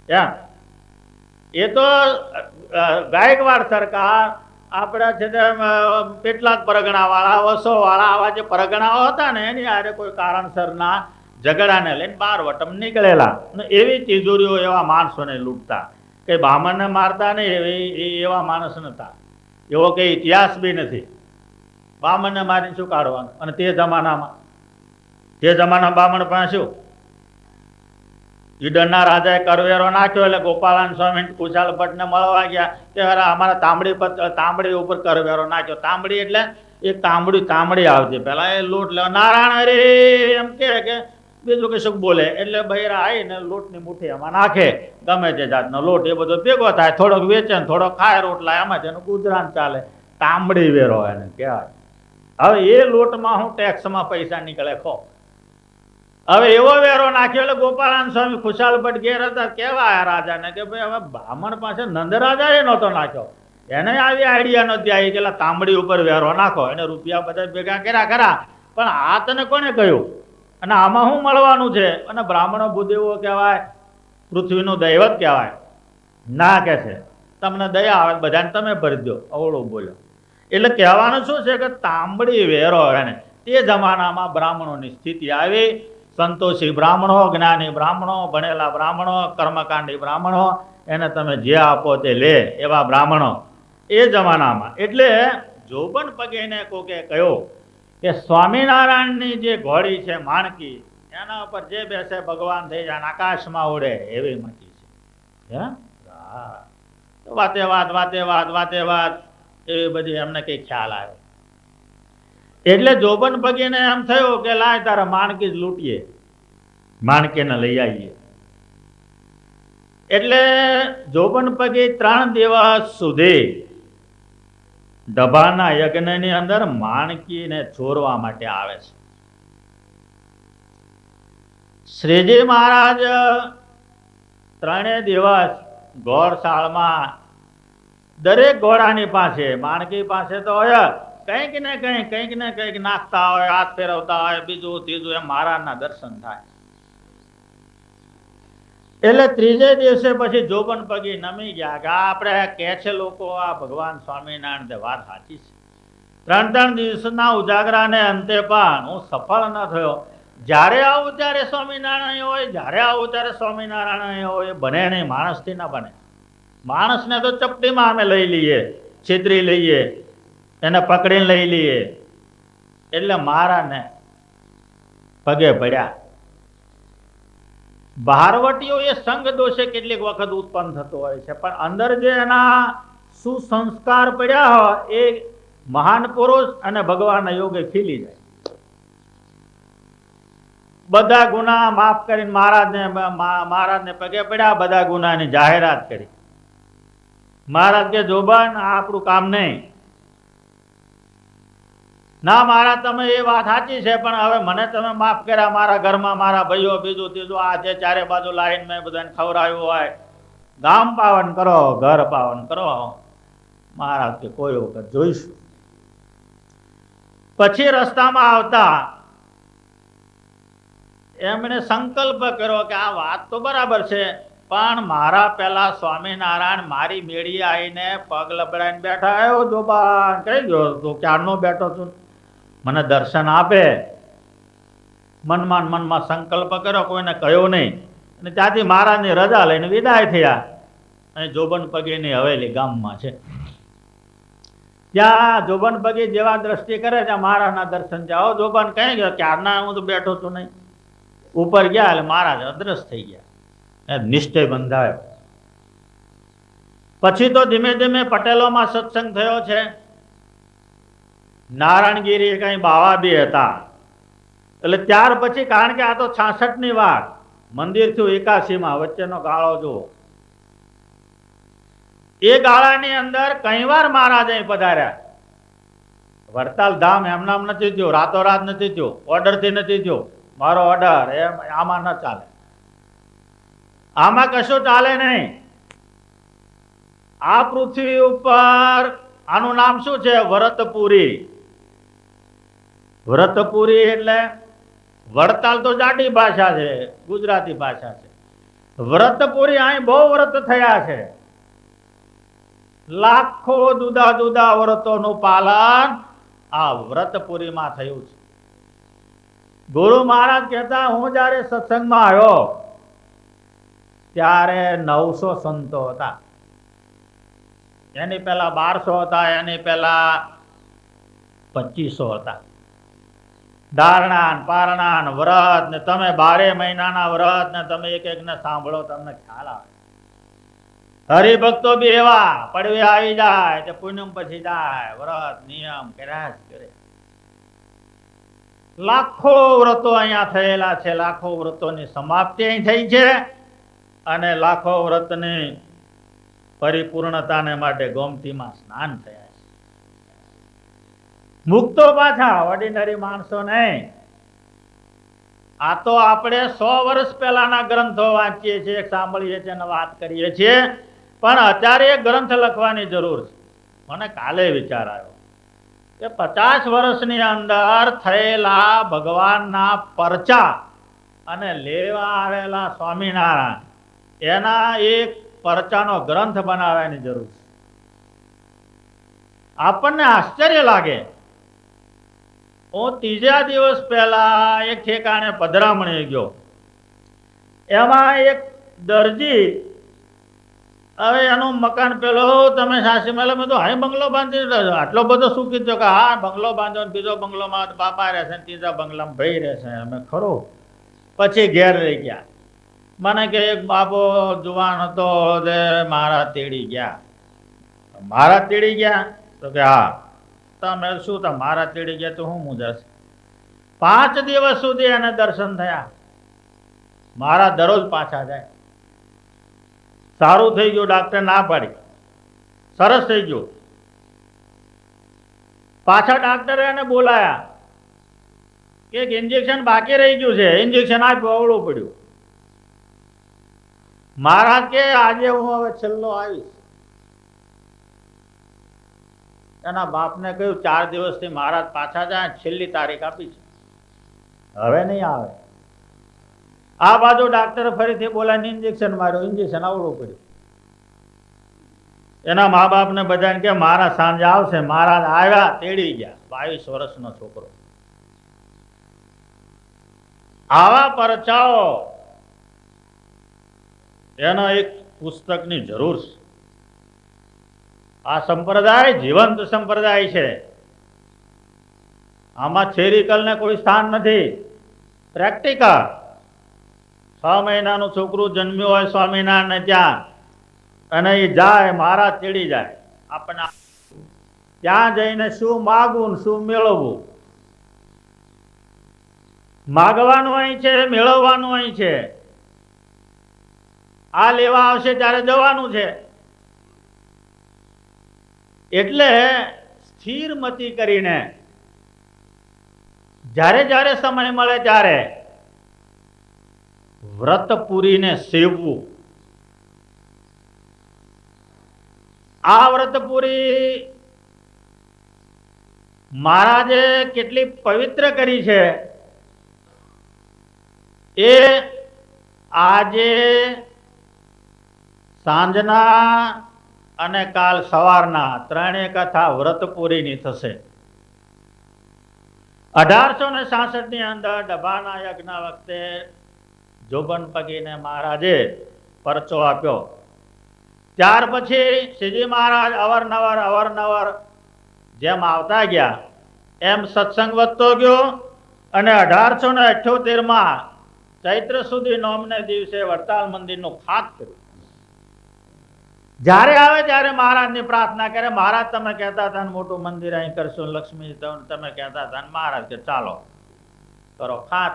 એમ એ તો ગાયકવાડ સરકાર, આપણા છે પેટલાદ પરગણા વાળા, વસો વાળા, આવા જે પરગણાઓ હતા ને એની આરે કોઈ કારણસરના ઝઘડાને લઈને બહારવટમ નીકળેલા. એવી તિજોરીઓ એવા માણસોને લૂંટતા. કઈ બ્રાહ્મણને મારતા નહીં એવા માણસ નતા. એવો કઈ ઇતિહાસ બી નથી. બ્રાહ્મણને મારીને શું કાઢવાનું? અને તે જમાનામાં બ્રાહ્મણ પાસે શું? ઈડરના રાજાએ કરવેરો નાખ્યો એટલે ગોપાળાન સ્વામી કુશાલ ભટ્ટને મળવા ગયા કે અમારા તાંબડી ઉપર કરવેરો નાખ્યો. તાંબડી એટલે એક તાંબડી આવતી. પેલા એ લૂંટ લે નારાયણ હરે એમ કે બીજું કશું બોલે એટલે બૈરા આવીને લોટની મુઠ્ઠી એમાં નાખે. ગમે તે જાતનો લોટ એ બધો ભેગો થાય, થોડોક વેચે ને થોડોક ખાય રોટલા, એમાં તેનું ગુજરાન ચાલે. તાંબડી વેરો એને કહેવાય. હવે એ લોટમાં હું ટેક્સમાં પૈસા નીકળે ખો. હવે એવો વેરો નાખ્યો એટલે ગોપાળાન સ્વામી ખુશાલ ભટ્ટ ઘેર હતા, કેવા રાજાને કે ભાઈ હવે બ્રાહ્મણ પાસે નંદરાજા એ નહોતો નાખ્યો, એને આવી આઈડિયા નહોતી આવી કે તાંબડી ઉપર વેરો નાખો. એને રૂપિયા બધા ભેગા કર્યા ખરા, પણ આ તને કોને કહ્યું? અને આમાં શું મળવાનું છે? અને બ્રાહ્મણો ભૂદેવો કહેવાય, પૃથ્વીનું દૈવત કહેવાય. ના કે છે તમને દયા આવે બધાને તમે ભરી દો. અવળું બોલ્યો. એટલે કહેવાનું શું છે કે તાંબડી વેરો એને તે જમાનામાં બ્રાહ્મણોની સ્થિતિ આવી. સંતોષી બ્રાહ્મણો, જ્ઞાની બ્રાહ્મણો, ભણેલા બ્રાહ્મણો, કર્મકાંડી બ્રાહ્મણો, એને તમે જે આપો તે લે એવા બ્રાહ્મણો એ જમાનામાં. એટલે જોબન પગીને કોકે કહ્યું કે સ્વામિનારાયણની જે ઘોડી છે માણકી, એના ઉપર જે બેસે ભગવાન થઈ જાય, આકાશમાં ઉડે એવી મકી છે. વાતે વાત એવી બધી એમને કઈ ખ્યાલ આવ્યો. એટલે જોબન પગીને એમ થયું કે લાય તારા માણકી જ લૂંટીએ, માણકીને લઈ આવીએ. એટલે જોબન પગી 3 દિવસ સુધી દભાના યજ્ઞની અંદર માણકીને ચોરવા માટે આવે છે. શ્રીજી મહારાજ 3 દિવસ ગોળશાળમાં દરેક ઘોડાની પાસે, માણકી પાસે તો હોય કંઈક ને કંઈક નાખતા હોય, હાથ ફેરવતા હોય, બીજું ત્રીજું, એમ મહારાજના દર્શન થાય. એટલે 3જે દિવસે પછી જોબન પગી નમી ગયા કે આપણે કે છે લોકો આ ભગવાન સ્વામિનારાયણ વાત સાચી છે. 3 દિવસના ઉજાગરાને અંતે પણ હું સફળ ન થયો. જ્યારે આવું ત્યારે સ્વામિનારાયણ હોય, જ્યારે આવું ત્યારે સ્વામિનારાયણ હોય. બને નહીં, માણસથી ના બને. માણસને તો ચપટીમાં અમે લઈ લઈએ, છેતરી લઈએ, એને પકડીને લઈ લઈએ. એટલે મહારાજને પગે પડ્યા. ભારવટીઓ એ સંગ દોષે કેટલીક વખત ઉત્પન્ન થતો હોય છે, પણ અંદર જે એના સુસંસ્કાર પડ્યા હોય એ મહાન પુરુષ અને ભગવાનના યોગે ખીલી જાય. બધા ગુના માફ કરીને મહારાજને પગે પડ્યા, બધા ગુનાની જાહેરાત કરી. મહારાજ કે જોબન આ આપણું કામ નહીં. ના મહારાજ તમે એ વાત સાચી છે, પણ હવે મને તમે માફ કર્યા, મારા ઘરમાં મારા ભાઈઓ બીજું ત્રીજું આ છે ચારે બાજુ લાઈન મેં બધાને ખવડાવ્યું હોય, ગામ પાવન કરો, ઘર પાવન કરો. મહારાજ કે કોઈ વખત જોઈશું. પછી રસ્તામાં આવતા એમણે સંકલ્પ કર્યો કે આ વાત તો બરાબર છે, પણ મારા પેલા સ્વામિનારાયણ મારી મેળીએ આવીને પગ લબડાઈને બેઠા. આવ્યો જોબા કઈ ગયો તું, ક્યારનો બેઠો છું, મને દર્શન આપે. મનમાં સંકલ્પ કર્યો, કોઈને કહ્યો નહીં. અને ત્યાંથી મહારાજની રજા લઈને વિદાય થયા. અને જોબન પગીની હવેલી ગામમાં છે. ત્યાં જોબન પગી જેવા દ્રષ્ટિ કરે ત્યાં મહારાજના દર્શન જાઓ. જોબન કઈ ગયો, ક્યારના હું તો બેઠો છું નહીં. ઉપર ગયા એટલે મહારાજ અદ્રશ્ય થઈ ગયા. નિશ્ચય બંધાયો. પછી તો ધીમે ધીમે પટેલોમાં સત્સંગ થયો છે. નારાયણગીરી કઈ બાવા બી હતા. એટલે ત્યાર પછી, કારણ કે આ તો 66 ની વાત, મંદિર થયું 81 વચ્ચેનો ગાળો જુઓ. એ ગાળાની અંદર કઈ વાર મહારાજ અહીં પધાર્યા. વડતાલ ધામ એમ નામ નથી થયું, રાતોરાત નથી થયું, ઓર્ડર થી નથી થયું. મારો ઓર્ડર એમ આમાં ન ચાલે. આમાં કશું ચાલે નહીં. આ પૃથ્વી ઉપર આનું નામ શું છે? વ્રતપુરી. વ્રતપુરી એટલે વડતાલ તો જાડી ભાષા છે, ગુજરાતી ભાષા છે. વ્રતપુરી અહીં બહુ વ્રત થયા છે. લાખો જુદા જુદા વ્રતોનું પાલન આ વ્રતપુરીમાં થયું છે. ગુરુ મહારાજ કહેતા, હું જયારે સત્સંગમાં આવ્યો ત્યારે 900 સંતો હતા. એની પહેલા 1200 હતા, એની પહેલા 2500 હતા. ધારણા પારણા વ્રત ને તમે 12 મહિનાના વ્રત ને તમે એક એક ને સાંભળો, તમને ખ્યાલ આવે. હરિભક્તો બી એવા પડવે આવી જાય તે પૂનમ પછી જાય, વ્રત નિયમ કર્યા જ કરે. લાખો વ્રતો અહીંયા થયેલા છે. લાખો વ્રતોની સમાપ્તિ અહીં થઈ છે. અને લાખો વ્રતની પરિપૂર્ણતાને માટે ગોમતીમાં સ્નાન થયા છે. મુક્તો પાછા, ઓર્ડિનરી માણસો નહીં. આ તો આપણે 100 વર્ષ પહેલાના ગ્રંથો વાંચીએ છીએ, સાંભળીએ છીએ અને વાત કરીએ છીએ. પણ અત્યારે એક ગ્રંથ લખવાની જરૂર છે. મને કાલે વિચાર આવ્યો કે 50 વર્ષની અંદર થયેલા ભગવાનના પરચા અને લેવા આવેલા સ્વામિનારાયણ, એના એક પરચાનો ગ્રંથ બનાવવાની જરૂર છે. આપણને આશ્ચર્ય લાગે. હું 3જા દિવસ પહેલા એક ઠેકાણે પધરામણી ગયો. એમાં એક દરજી, હવે એનું મકાન પેલો તમે સાસી મેલે મેં તો હાઈ બંગલો બાંધી, આટલો બધો શું કીધું કે હા બંગલો બાંધો, બીજો બંગલોમાં બાપા રહેશે, 3જા બંગલામાં ભાઈ રહેશે. અમે ખરો. પછી ઘેર રહી ગયા. મને કે એક બાપો જુવાન હતો તે મારા તેડી ગયા. મારા તેડી ગયા? તો કે હા. તમે શું તો મારા તેડી ગયા તો હું મુજસ. 5 દિવસ સુધી એને દર્શન થયા. મારા દરરોજ પાછા જાય. સારું થઈ ગયું, ડાક્ટર ના પાડી, સરસ થઈ ગયું. પાછા ડાક્ટરે એને બોલાયા કે એક ઇન્જેક્શન બાકી રહી ગયું છે, ઇન્જેક્શન આપ્યું, અવળું પડ્યું. મહારાજ કે આજે હું હવે છેલ્લો આવીશ. એના બાપને કહ્યું 4 દિવસથી મહારાજ પાછા જાય, છેલ્લી તારીખ આપી છે, હવે નહીં આવે. આ બાજુ ડાક્ટર ફરીથી બોલાવીને ઇન્જેક્શન માર્યું, ઇન્જેક્શન આવડું પડ્યું. એના મા બાપને બધાને કે મારા સાંજે આવશે. મહારાજ આવ્યા, તેડી ગયા. 22 વર્ષનો છોકરો. આવા પરચાઓ એનો એક પુસ્તકની જરૂર છે. આ સંપ્રદાય જીવંત સંપ્રદાય છે. આમાં થિયરિકલ ને કોઈ સ્થાન નથી. પ્રેક્ટિકલ 6 મહિનાનું છોકરું જન્મ્યું હોય સ્વામિનારાયણ ત્યાં, અને એ જાય મહારાજ ચડી જાય આપણને, ત્યાં જઈને શું માગવું શું મેળવવું? માગવાનું અહીં છે, મેળવવાનું અહીં છે. આ લેવા આવશે ત્યારે જવાનું છે. એટલે સ્થિર મતિ કરીને જ્યારે જ્યારે સમય મળે ત્યારે વ્રત પૂરીને સેવવું. આ વ્રત પૂરી મહારાજે કેટલી પવિત્ર કરી છે એ આજે સાંજના અને કાલ સવારના ત્રણેય કથા વ્રત પૂરીની થશે. 1866 ની અંદર ડભાના યજ્ઞ વખતે જોબન પગીને મહારાજે પરચો આપ્યો. ત્યાર પછી શ્રીજી મહારાજ અવારનવાર જેમ આવતા ગયા એમ સત્સંગ વધતો ગયો, અને 1878 ચૈત્ર સુધી નોમને દિવસે વડતાલ મંદિરનું ખાત કર્યું. જ્યારે આવે ત્યારે મહારાજની પ્રાર્થના કરે, મહારાજ તમે કહેતા હતા ને મોટું મંદિર અહીં કરશું, લક્ષ્મી તમે કહેતા હતા, મહારાજ કે ચાલો કરો ખાત.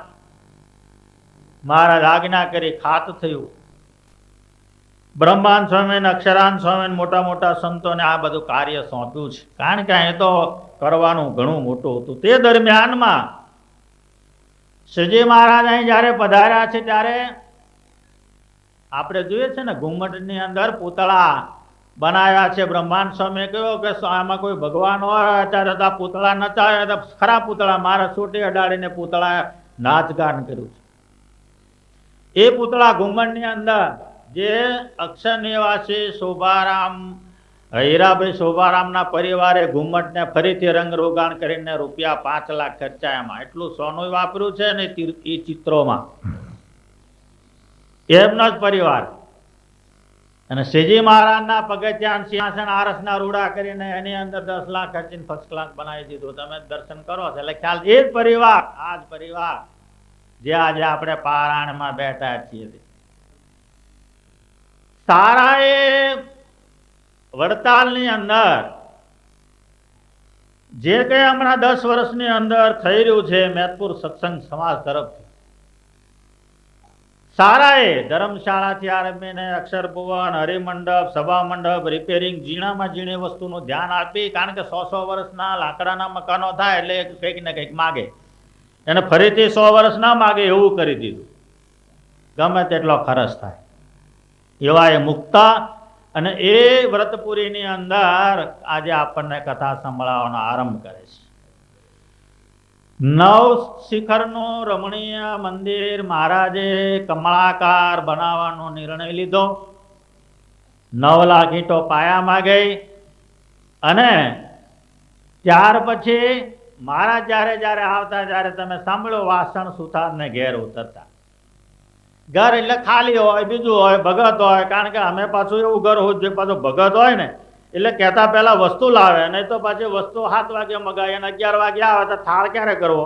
મહારાજ આજ્ઞા કરી, ખાત થયું. બ્રહ્માંડ સ્વામી, અક્ષરાંત સ્વામી, મોટા મોટા સંતોને આ બધું કાર્ય સોંપ્યું છે, કારણ કે અહીં તો કરવાનું ઘણું મોટું હતું. તે દરમિયાનમાં શ્રીજી મહારાજ અહીં જયારે પધાર્યા છે ત્યારે આપણે જોઈએ છે ને ઘુમ્મટની અંદર પૂતળા બનાવ્યા છે. બ્રહ્માંડ સ્વામી કહ્યું કે આમાં કોઈ ભગવાન હોય ત્યારે આ પૂતળા નચાવે તો ખરા પૂતળા, મારા સોટી અડાડીને પૂતળા નાચગાન કર્યું છે. એ પૂતળા ઘુમ્મટની અંદર જે અક્ષર નિવાસી શોભારામ, હીરાભાઈ શોભારામના પરિવારે ઘુમ્મટને ફરીથી રંગ રોગાણ કરીને રૂપિયા 5 લાખ ખર્ચાયામાં, એટલું સોનું વાપર્યું છે ને એ ચિત્રોમાં, એમનો જ પરિવાર. અને શ્રીજી મહારાજના પગથિયા સિંહાસન આરસના રૂડા કરીને એની અંદર 10 લાખ ખર્ચીને ફર્સ્ટ ક્લાસ બનાવી દીધું. તમે દર્શન કરો છો એટલે ખ્યાલ, એ જ પરિવાર, આ જ પરિવાર જે આજે આપણે પારાયણમાં બેઠા છીએ. સારા એ વડતાલની અંદર જે કઈ હમણાં 10 વર્ષની અંદર થઈ રહ્યું છે મેદપુર સત્સંગ સમાજ તરફથી, સારા એ ધર્મશાળાથી આરંભીને અક્ષર ભુવન, હરિમંડપ, સભા મંડપ, રિપેરિંગ, ઝીણામાં ઝીણી વસ્તુનું ધ્યાન આપી, કારણ કે 100 વર્ષના લાકડાના મકાનો થાય એટલે કંઈક ને કંઈક માગે, એને ફરીથી 100 વર્ષ ના માગે એવું કરી દીધું, ગમે તેટલો ખર્ચ થાય એવા એ મુક્તા. અને એ વ્રતપુરીની અંદર આજે આપણને કથા સંભળાવવાનો આરંભ કરે છે. 9 શિખરનું રમણીય મંદિર મહારાજે કમળાકાર બનાવવાનો નિર્ણય લીધો. 9 લાખ ઈંટો પાયામાં ગઈ. અને ત્યાર પછી મહારાજ જ્યારે આવતા ત્યારે તમે સાંભળ્યો વાસણ સુથારને ઘેર ઉતરતા. ઘર એટલે ખાલી હોય, બીજું હોય, ભગત હોય, કારણ કે અમે પાછું એવું ઘર હોય જે પાછું ભગત હોય ને એટલે કહેતા પહેલા વસ્તુ લાવે, નહીં તો પાછી વસ્તુ 7 વાગે મગાય અને 11 વાગે આવે તો થાળ ક્યારે કરવો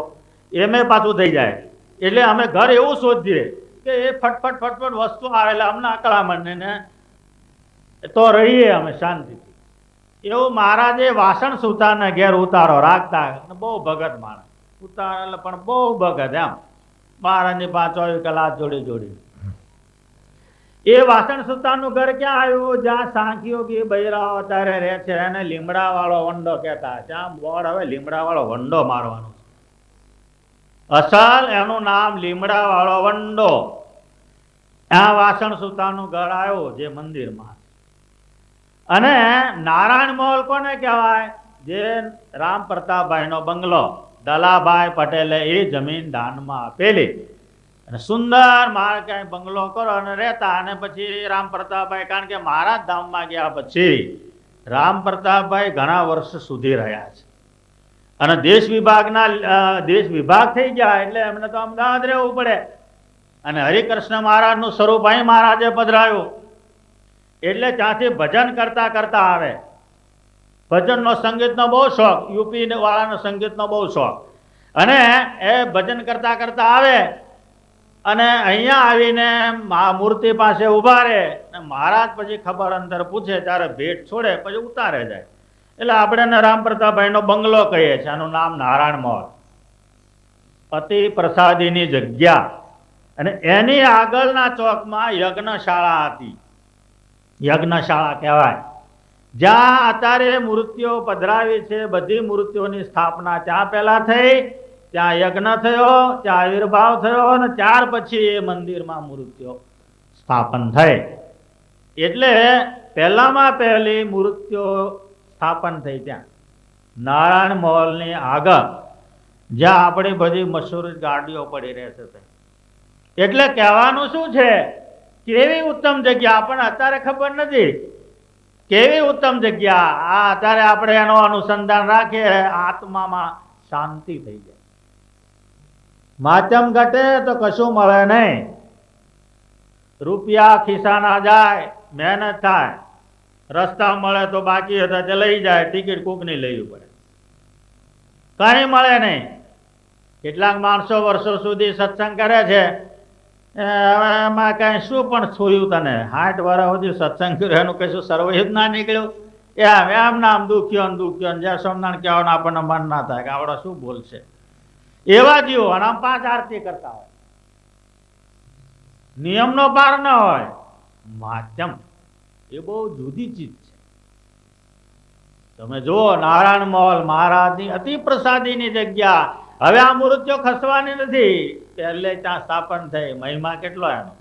એમે પાછું થઈ જાય. એટલે અમે ઘર એવું શોધીએ કે એ ફટફટ વસ્તુ આવે એટલે અમને અકળામણ ને તો રહીએ અમે શાંતિથી. એવું મહારાજે વાસણ સુતારને ઘેર ઉતારો રાખતા. બહુ ભગત માણસ, ઉતાર એટલે પણ બહુ ભગત એમ, મહારાજની 24 કલાક જોડી. એ વાસણ સુતારનું ઘર ક્યાં આવ્યું? જ્યાં સાંખીયોગી બૈરાઓ અત્યારે રહે છે એને લીમડા વાળો વંડો કહેતા. ત્યાં બોર્ડ હવે લીમડા વાળો વંડો મારવાનો છે. અસલ એનું નામ લીમડા વાળો વંડો. આ વાસણ સુતારનું ઘર આવ્યું જે મંદિરમાં. અને નારાયણ મહોલ કોને કહેવાય? જે રામ પ્રતાપભાઈ નો બંગલો દલાભાઈ પટેલે એ જમીન દાનમાં આપેલી. અને સુંદર મારે ક્યાંય બંગલો કરો અને રહેતા. અને પછી રામ પ્રતાપભાઈ, કારણ કે મહારાજ ધામમાં ગયા પછી રામ પ્રતાપભાઈ ઘણા વર્ષ સુધી રહ્યા છે. અને દેશ વિભાગ થઈ ગયા એટલે એમને તો અમદાવાદ રહેવું પડે. અને હરિકૃષ્ણ મહારાજનું સ્વરૂપ અહીં મહારાજે પધરાયું. એટલે ત્યાંથી ભજન કરતા આવે. ભજનનો સંગીતનો બહુ શોખ, યુપી વાળાનો સંગીતનો બહુ શોખ. અને એ ભજન કરતા આવે અને અહીંયા આવીને મૂર્તિ પાસે ઊભા રહે અને મહારાજ પછી ખબર અંતર પૂછે ત્યારે ભેટ છોડે પછી ઉતારે જાય. એટલે આપણે રામ પ્રતાપભાઈનો બંગલો કહીએ છીએ. આનું નામ નારાયણ મહોલ, અતિ પ્રસાદીની જગ્યા. અને એની આગળના ચોકમાં યજ્ઞશાળા હતી. યજ્ઞશાળા કહેવાય, જ્યાં અત્યારે મૂર્તિઓ પધરાવી છે. બધી મૂર્તિઓની સ્થાપના ત્યાં પહેલા થઈ, ત્યાં યજ્ઞ થયો, ત્યાં આવિર્ભાવ થયો અને ત્યાર પછી એ મંદિરમાં મૂર્તિઓ સ્થાપન થઈ. એટલે પહેલામાં પહેલી મૂર્તિઓ સ્થાપન થઈ ત્યાં નારાયણ મહોલની આગળ, જ્યાં આપણી બધી મશહૂર ગાડીઓ પડી રહેશે. એટલે કહેવાનું શું છે, કેવી ઉત્તમ જગ્યા આપણને અત્યારે ખબર નથી. કેવી ઉત્તમ જગ્યા. આ અત્યારે આપણે એનો અનુસંધાન રાખીએ, આત્મામાં શાંતિ થઈ જાય. માધ્યમ ઘટે તો કશું મળે નહીં. રૂપિયા ખિસ્સાના જાય, મહેનત થાય, રસ્તા મળે તો બાકી હતા તે લઈ જાય, ટિકિટ કોકની લેવી પડે, કઈ મળે નહીં. કેટલાક માણસો વર્ષો સુધી સત્સંગ કરે છે, એમાં કઈ શું પણ છોડ્યું તને? 60 વર્ષ સુધી સત્સંગ કર્યો, એનું કશું સર્વહિત ના નીકળ્યું. એમ નામ દુખ્યો ને દુખ્યો ને જ્યાં સોમનાથ કહેવાનું આપણને મન ના થાય કે આપણે શું બોલશે. એવા જીવો અને આમ 5 આરતી કરતા હોય, નિયમનો પાર ન હોય. માધ્યમ એ બહુ જુદી ચીજ છે. તમે જુઓ, નારાયણ મહોલ મહારાજની અતિ પ્રસાદીની જગ્યા. હવે આ મૂર્તિઓ ખસવાની નથી, પહેલે ત્યાં સ્થાપન થઈ. મહિમા કેટલો એનો!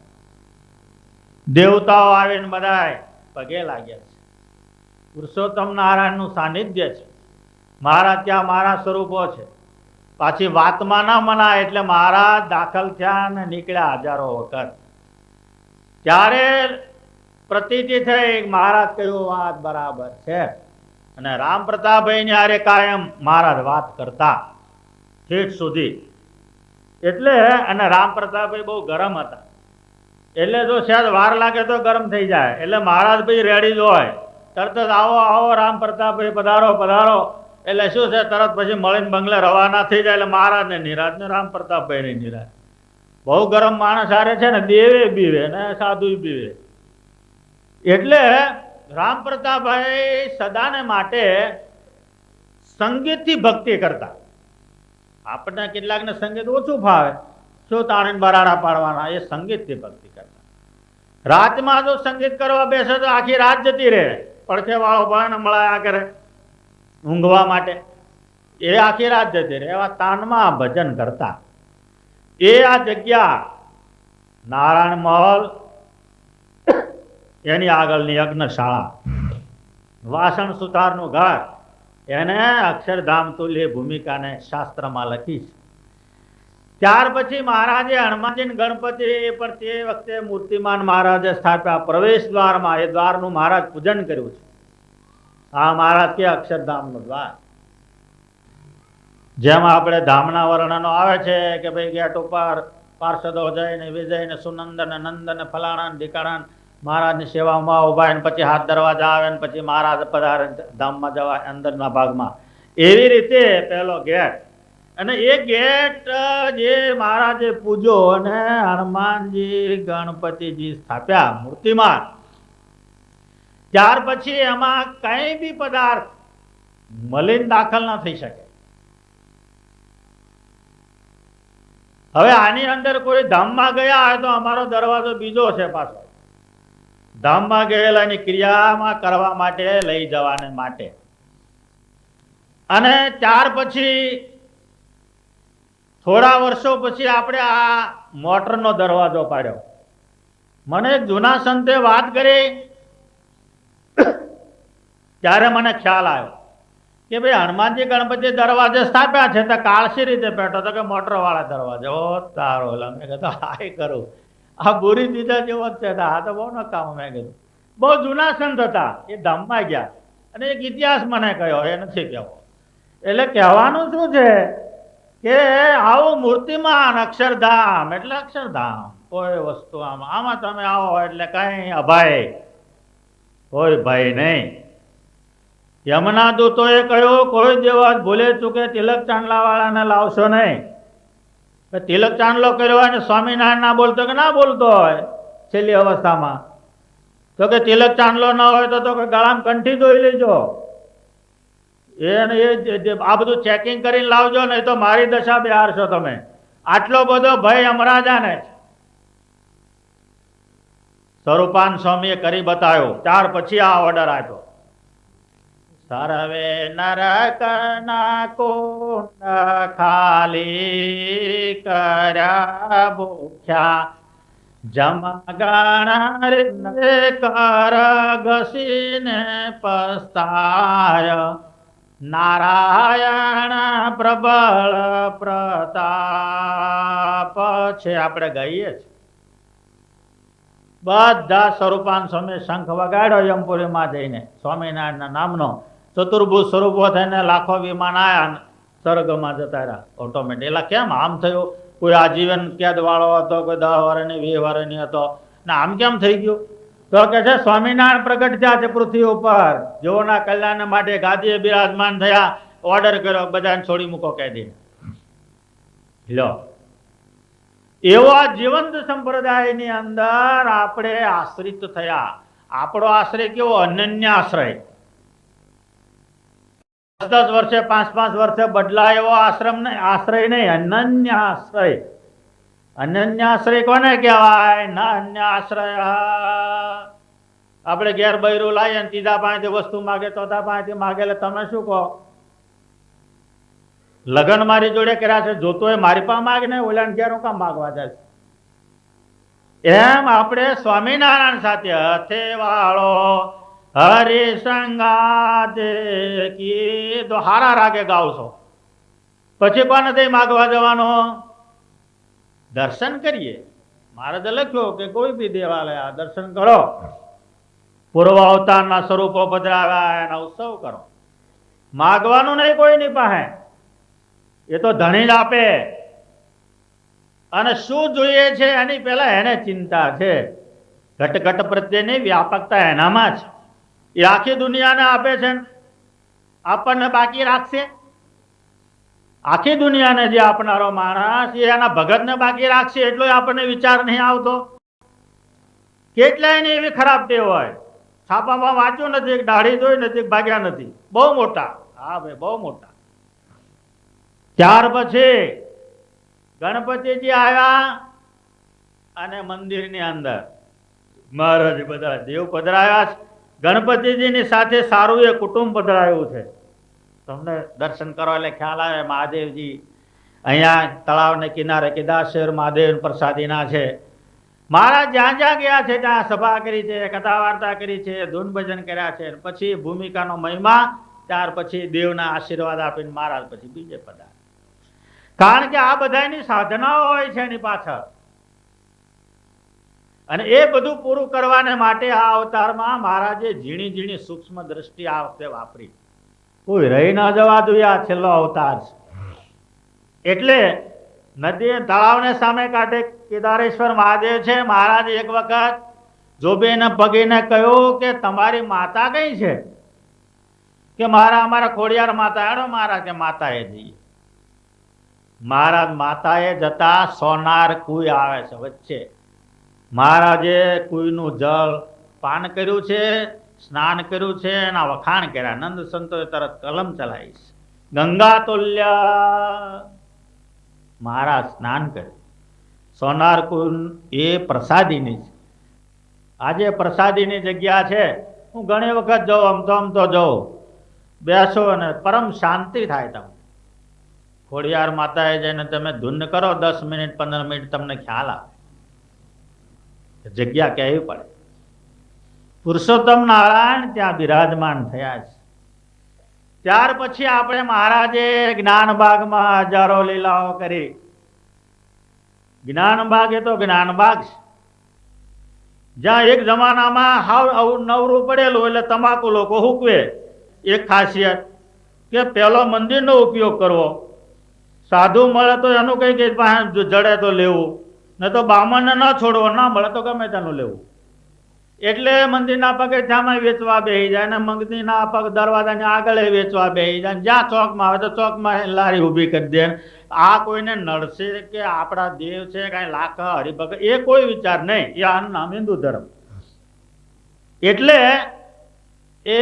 દેવતાઓ આવીને બધા પગે લાગ્યા છે. પુરુષોત્તમ નારાયણનું સાનિધ્ય છે. મહારાજ ત્યાં મારા સ્વરૂપો છે. પાછી વાતમાં ના મનાય એટલે મહારાજ દાખલ થયા અને નીકળ્યા હજારો વખત. ત્યારે પ્રતીતિ થઈ, મહારાજ કહ્યું વાત બરાબર છે. અને રામ પ્રતાપભાઈ હારે કાયમ મહારાજ વાત કરતા ઠેઠ સુધી. એટલે અને રામ પ્રતાપભાઈ બહુ ગરમ હતા, એટલે જો શાયદ વાર લાગે તો ગરમ થઈ જાય. એટલે મહારાજ ભાઈ રેડી જ હોય, તરત જ આવો આવો રામ પ્રતાપભાઈ પધારો પધારો. એટલે શું છે, તરત પછી મળીને બંગલે રવાના થઈ જાય. એટલે મહારાજને નિરાશ ને રામ પ્રતાપભાઈ ને નિરાશ. બહુ ગરમ માણસ હારે છે ને, દેવે બીવે ને સાધુ બીવે. એટલે રામ પ્રતાપભાઈ સદાને માટે સંગીતથી ભક્તિ કરતા. આપણને કેટલાકને સંગીત ઓછું ફાવે, શું તાણીને બરાડા પાડવાના, એ સંગીતથી ભક્તિ કરતા. રાતમાં જો સંગીત કરવા બેસે તો આખી રાત જતી રહે. પડખે વાળો ભાઈને મળાયા કરે ઊંઘવા માટે, એ આખી રાત જતી રહે. એવા તાનમાં ભજન કરતા. એ આ જગ્યા નારાયણ મહોલ, એની આગળની યજ્ઞશાળા, વાસણ સુતારનું ઘર, એને અક્ષરધામ તુલ્ય ભૂમિકાને શાસ્ત્રમાં લખી છે. ત્યાર પછી મહારાજે હનુમાનજી ગણપતિ પર તે વખતે મૂર્તિમાન મહારાજે સ્થાપ્યા પ્રવેશ દ્વારમાં. એ દ્વારનું મહારાજ પૂજન કર્યું છે. આ મહારાજ કે અક્ષરધામનું દ્વાર. જેમ આપણે ધામના વર્ણનો આવે છે કે ભાઈ ગેટ ઉપર પાર્ષદો જઈને વિજય ને સુનંદ ને નંદ ને ફલાણા ઢીકાણા મહારાજની સેવામાં ઉભા ને પછી હાથ દરવાજા આવે ને પછી મહારાજ પધારે ધામમાં જવા અંદરના ભાગમાં. એવી રીતે પેલો ગેટ. અને એ ગેટ જે મહારાજે પૂજો અને હનુમાનજી ગણપતિજી સ્થાપ્યા મૂર્તિમાં, ત્યાર પછી એમાં કઈ બી પદાર્થ મલિન દાખલ ન થઈ શકે. હવે આની અંદર કોઈ ધામમાં ગયા હોય તો અમારો દરવાજો બીજો છે પાછો. ધામમાં ગયેલાની ક્રિયામાં કરવા માટે લઈ જવાને માટે. અને ત્યાર પછી થોડા વર્ષો પછી આપણે આ મોટરનો દરવાજો પાડ્યો. મને એક જૂના સંતે વાત કરી ત્યારે મને ખ્યાલ આવ્યો કે ભાઈ હનુમાનજી ગણપતિ દરવાજે સ્થાપ્યા છે તો કાળસી રીતે બેઠો તો કે મોટર વાળા દરવાજે. ઓ તારો, મેં કીધું હાય કરું, આ બુરી દીધા જેવો જ છે. આ તો બહુ નકામ. મેં કીધું બહુ જૂના સંત હતા, એ ધામમાં ગયા અને એક ઇતિહાસ મને કહ્યો, એ નથી કહેવો. એટલે કહેવાનું શું છે કે આવું મૂર્તિમાન અક્ષરધામ એટલે અક્ષરધામ. કોઈ વસ્તુ આમાં તમે આવો એટલે કઈ અભય, કોઈ ભય નહીં. યમના દૂતોએ કહ્યું કોઈ દેવા ભૂલે ચૂકે તિલક ચાંદલા વાળાને લાવશો નહીં. તિલક ચાંદલો કર્યો હોય ને સ્વામિનારાયણ ના બોલતો કે ના બોલતો હોય છેલ્લી અવસ્થામાં, તો કે તિલક ચાંદલો ના હોય તો કે ગળામાં કંઠી ધોઈ લેજો. આ બધું ચેકિંગ કરીને લાવજો, નહીં તો મારી દશા બિહારશો તમે. આટલો બધો ભય અમરાજાને છે. સ્વરૂપાન સ્વામીએ કરી બતાવ્યો. ત્યાર પછી આ ઓર્ડર આપ્યો, સર્વે નરકના કુંડ ખાલી કર્યા ભૂખ્યા, જમગણ કર ઘસીને પસ્તાય, નારાયણ પ્રબળ પ્રતાપ છે. આપણે ગઈએ છીએ બધા સ્વરૂપાન સ્વામી શંખ વગાડ્યો યમપુરીમાં જઈને, સ્વામિનારાયણના નામનો. ચતુર્ભુજ સ્વરૂપો થઈને લાખો વિમાન આયા, સ્વર્ગમાં જતા રહ્યા ઓટોમેટિક. એટલે કેમ આમ થયું? કોઈ આજીવન કેદ વાળો હતો, કોઈ 10 વર્ષની 20 વર્ષની હતો ને આમ કેમ થઈ ગયું? તો કે છે સ્વામિનારાયણ પ્રગટ થયા છે પૃથ્વી ઉપર, જેઓના કલ્યાણ માટે ગાદીએ બિરાજમાન થયા. ઓર્ડર કર્યો બધાને છોડી મૂકો કહી દે. લો, એવો આ જીવંત સંપ્રદાયની અંદર આપણે આશ્રિત થયા. આપણો આશ્રય કેવો? અનન્ય આશ્રય. 10 વર્ષે 5 વર્ષે બદલાય એવો આશ્રય નહીં, અનન્ય આશ્રય. અનન્ય આશ્રય કોને કહેવાય? ના અન્ય આશ્રય. આપણે ઘેર બૈરું લાવીએ ને ત્રીજા પાસેથી વસ્તુ માગે, ચોથા પાસેથી માગે, એટલે તમે શું કહો? લગ્ન મારી જોડે કર્યા છે, જોતો એ મારી પાસે માગ ને, ઓલાને ઘેર હું કામ માગવા જાય? એમ આપણે સ્વામિનારાયણ સાથે હથે વાળો હરિ સંગાતે કીધો, હારા રાગે ગાવશો. પછી કોને થઈ માગવા જવાનો? દર્શન કરીએ. મહારાજે લખ્યો કે કોઈ બી દેવાલય દર્શન કરો, પૂર્વ અવતારના સ્વરૂપો પધરાવ્યા, એના ઉત્સવ કરો. માગવાનું નહીં કોઈની પાસે, એ તો ધણી જ આપે. અને શું જોઈએ છે એની પહેલા એને ચિંતા છે. ઘટ ઘટ પ્રત્યેની વ્યાપકતા એનામાં છે. એ આખી દુનિયાને આપે છે, આપણને બાકી રાખશે? આખી દુનિયાને જે આપનારો માણસ એ એના ભગતને બાકી રાખશે, એટલો આપણને વિચાર નહીં આવતો. કેટલાય એવી ખરાબ ટેવ હોય, છાપામાં વાંચ્યું નથી, દાઢી જોઈ નથી, ભાગ્યા નથી. બહુ મોટા, હા ભાઈ બહુ મોટા. ત્યાર પછી ગણપતિજી આવ્યા અને મંદિરની અંદર મહારાજ બધા દેવ પધરાયા છે. ગણપતિજીની સાથે સારું એ કુટુંબ પધરાયું છે. તમને દર્શન કરો એટલે ખ્યાલ આવે, મહાદેવજી અહીંયા તળાવને કિનારે કેદારેશ્વર મહાદેવ પ્રસાદીના છે. મહારાજ જ્યાં જ્યાં ગયા છે ત્યાં સભા કરી છે, કથા વાર્તા કરી છે, ધૂન ભજન કર્યા છે. પછી ભૂમિકાનો મહિમા, ત્યાર પછી દેવના આશીર્વાદ આપીને મહારાજ પછી બીજે પધાર. કારણ કે આ બધાની સાધનાઓ હોય છે એની પાછળ, અને એ બધું પૂરું કરવાને માટે આ અવતારમાં મહારાજે ઝીણી ઝીણી સૂક્ષ્મ દ્રષ્ટિ આ વખતે વાપરી. કોઈ રહી ન જવા જોઈએ, આ છેલ્લો અવતાર છે. એટલે નદી તળાવને સામે કાંઠે કેદારેશ્વર મહાદેવ છે. મહારાજે એક વખત જોબેને પગીને કહ્યું કે તમારી માતા કઈ છે? કે અમારા ખોડિયાર માતા. હેડો મહારાજ કે માતાએ જઈએ. મહારાજ માતાએ જતા સોનાર કુઈ આવે છે વચ્ચે. મહારાજે કુઈનું જળ પાન કર્યું છે, સ્નાન કર્યું છે, એના વખાણ કર્યા. નંદ સંતોએ તરત કલમ ચલાવી છે, ગંગા તુલ્ય. મહારાજ સ્નાન કર્યું. સોનાર કુઈ એ પ્રસાદીની છે. આજે પ્રસાદીની જગ્યા છે. હું ઘણી વખત જાઉં, આમ તો જાઉં, બેસો અને પરમ શાંતિ થાય. તમને ખોડિયાર માતાએ જઈને તમે ધૂન કરો 10 મિનિટ 15 મિનિટ, તમને ખ્યાલ આવે. જગ્યા કહેવી પડે. પુરુષોત્તમ નારાયણ ત્યાં બિરાજમાન થયા છે. ત્યાર પછી આપણે મહારાજે જ્ઞાન બાગમાં હજારો લીલાઓ કરી. જ્ઞાન બાગ એ તો જ્ઞાન બાગ છે, જ્યાં એક જમાનામાં હાવ નવરું પડેલું એટલે તમાકુ લોકો હુકવે. એક ખાસિયત કે પેલો મંદિરનો ઉપયોગ કરવો. સાધુ મળે તો એનું કઈ કે જડે તો લેવું, ને તો બામણને ન છોડવો, ના મળે તો ગમે તેનું લેવું. એટલે મંદિરના પગથિયામાં વેચવા બેસી જાય ને મંદિરના પગ દરવાજાની આગળ વેચવા બેસી જાય. જ્યાં ચોકમાં આવે તો ચોકમાં લારી ઊભી કરી દે. આ કોઈને નડશે કે આપણા દેવ છે કાંઈ લાખ હરિભગત એ કોઈ વિચાર નહીં. એ આનું નામ હિન્દુ ધર્મ. એટલે એ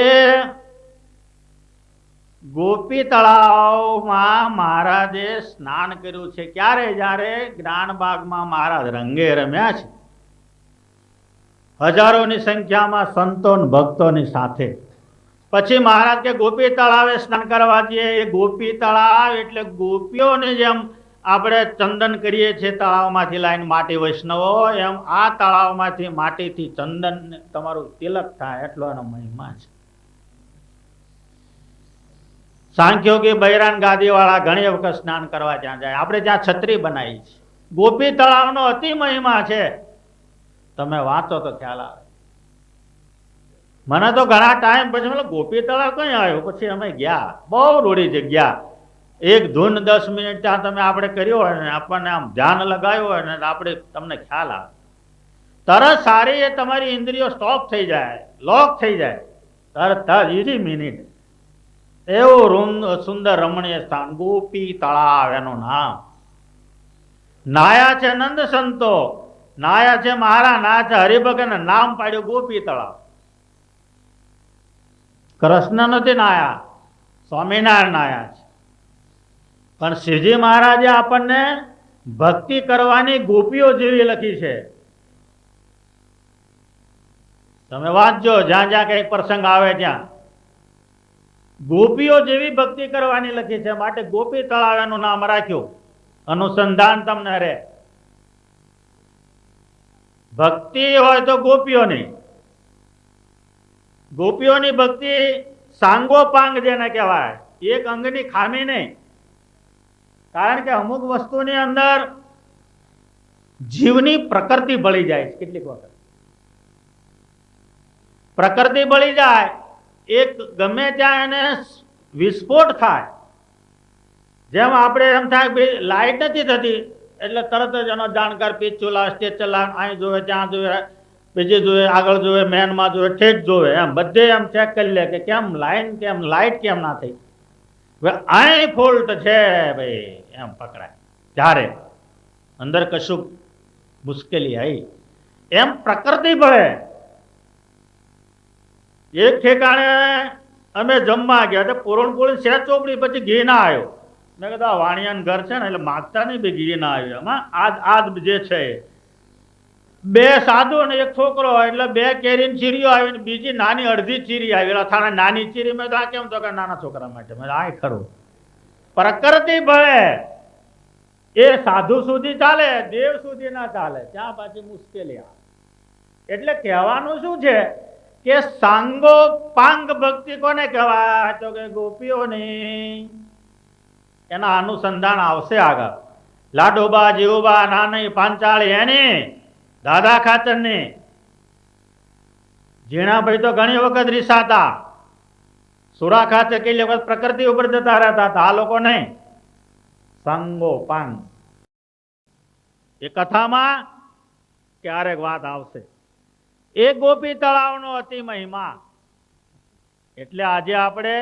ગોપી તળાવમાં મહારાજે સ્નાન કર્યું છે. ક્યારે? જ્યારે જ્ઞાનબાગમાં મહારાજ રંગે રમ્યા છે હજારોની સંખ્યામાં સંતો ભક્તોની સાથે. પછી મહારાજ કે ગોપી તળાવે સ્નાન કરવા જઈએ. એ ગોપી તળાવ એટલે ગોપીઓને જેમ આપણે ચંદન કરીએ છીએ તળાવમાંથી લાઈન માટી વૈષ્ણવો, એમ આ તળાવમાંથી માટીથી ચંદન તમારું તિલક થાય એટલો એનો મહિમા છે. સાંખ્યો કે બૈરાન ગાદી વાળા ઘણી વખત સ્નાન કરવા ત્યાં જાય. આપણે ત્યાં છત્રી બનાવી છે. ગોપી તળાવનો અતિ મહિમા છે. તમે વાંચો તો ખ્યાલ આવે. મને તો ઘણા ટાઈમ પછી મતલબ ગોપી તળાવ કઈ આવ્યો પછી અમે ગયા. બહુ રોડી જગ્યા. એક ધૂન 10 મિનિટ ત્યાં તમે આપણે કર્યો હોય ને આપણને આમ ધ્યાન લગાવ્યું હોય ને આપણે તમને ખ્યાલ આવે. તરત સારી એ તમારી ઇન્દ્રિયો સ્ટોપ થઈ જાય, લોક થઈ જાય તરત જ ઈજી મિનિટ. એવું સુંદર રમણીય સ્થાન ગોપી તળાવ એનું નામ. નાયા છે નંદ સંતો, નાયા છે મારા, નાયા છે હરિભગત, નામ પાડ્યું ગોપી તળાવ. કૃષ્ણ નથી નાયા, સ્વામિનારાયણ નાયા છે. પણ શ્રીજી મહારાજે આપણને ભક્તિ કરવાની ગોપીઓ જેવી લખી છે. તમે વાંચજો જ્યાં જ્યાં કઈ પ્રસંગ આવે ત્યાં ગોપીઓ જેવી ભક્તિ કરવાની લખી છે. માટે ગોપી તળાવ એનું નામ રાખ્યું. અનુસંધાન તમને રહે. ભક્તિ હોય તો ગોપીઓની, ગોપીઓની ભક્તિ સાંગોપાંગ જેને કહેવાય, એક અંગની ખામી નહીં. કારણ કે અમુક વસ્તુની અંદર જીવની પ્રકૃતિ બળી જાય છે. કેટલીક વખત પ્રકૃતિ બળી જાય, એક ગમે ત્યાં એને વિસ્ફોટ થાય. જેમ આપણે એમ થાય લાઈટ નથી થતી એટલે તરત જ એનો જાણકાર પીચ ચૂલા સ્ટેજ ચલા અહીં જોવે ત્યાં જોવે બીજી જોવે આગળ જોવે મેનમાં જોવે ઠેઠ જોવે એમ બધે એમ ચેક કરી લે કે કેમ લાઈટ કેમ ના થઈ. અહીં ફોલ્ટ છે ભાઈ એમ પકડાય. જ્યારે અંદર કશું મુશ્કેલી આવી એમ પ્રકૃતિ ભળે. એક ઠેકાણે અમે જમવા ગયા તો પૂરણપોળી સેજ ચોપડી પછી ઘી ના આવ્યો. મેં કીધું આ વાણિયાનું ઘર છે ને એટલે માગતા નહીં બી ઘી ના આવ્યું. એમાં આજ જે છે 2 સાધુ અને 1 છોકરો એટલે 2 કેરીની ચીરીઓ આવી ને બીજી નાની અડધી ચીરી આવી. અથાણા નાની ચીરી મેં તો આ કેમ તો કે નાના છોકરા માટે. મેં આ ખરું પ્રકૃતિ ભળે. એ સાધુ સુધી ચાલે, દેવ સુધી ના ચાલે, ત્યાં પાછી મુશ્કેલી આવે. એટલે કહેવાનું શું છે કે સાંગો પાંગ ભક્તિ કોને કહેવાય? તો કે ગોપીઓની. એના અનુસંધાન આવશે આગળ. લાડોબા જીવબા નાની પાંચાળી એની, દાદા ખાતરની. ઝીણાભાઈ તો ઘણી વખત રીસાતા. સુરા ખાતર કેટલી વખત પ્રકૃતિ ઉપર જતા રહેતા હતા. આ લોકો નહીં. સંગો પાંગ. એ કથામાં ક્યારેક વાત આવશે. એ ગોપી તળાવનો અતિ મહિમા. એટલે આજે આપણે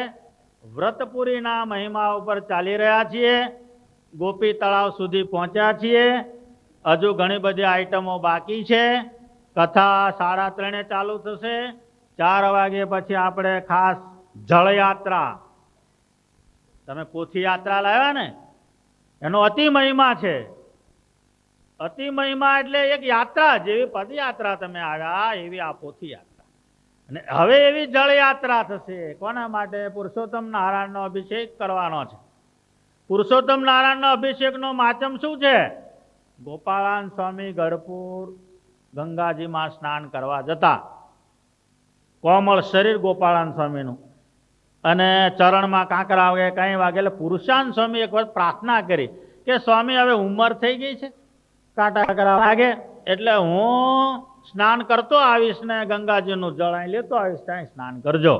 વ્રતપુરીના મહિમા ઉપર ચાલી રહ્યા છીએ. ગોપી તળાવ સુધી પહોંચ્યા છીએ. હજુ ઘણી બધી આઈટમો બાકી છે. કથા 3:30 ચાલુ થશે. 4 વાગે પછી આપણે ખાસ જળયાત્રા, તમે પોથી યાત્રા લાવ્યા ને એનો અતિ મહિમા છે. અતિ મહિમા એટલે એક યાત્રા જેવી પદયાત્રા તમે આવ્યા એવી આ પોથી યાત્રા. અને હવે એવી જળયાત્રા થશે. કોના માટે? પુરુષોત્તમ નારાયણનો અભિષેક કરવાનો છે. પુરુષોત્તમ નારાયણનો અભિષેકનો માચમ શું છે? ગોપાળાન સ્વામી ગઢપુર ગંગાજીમાં સ્નાન કરવા જતા. કોમળ શરીર ગોપાળાન સ્વામીનું અને ચરણમાં કાંકરા વાગે કંઈ વાગે. એટલે પુરુષાન સ્વામી એક વખત પ્રાર્થના કરી કે સ્વામી હવે ઉંમર થઈ ગઈ છે, કાંટા વાગે એટલે હું સ્નાન કરતો આવીશ ને ગંગાજીનું જળ અહીં લેતો આવીશ, ત્યાં સ્નાન કરજો.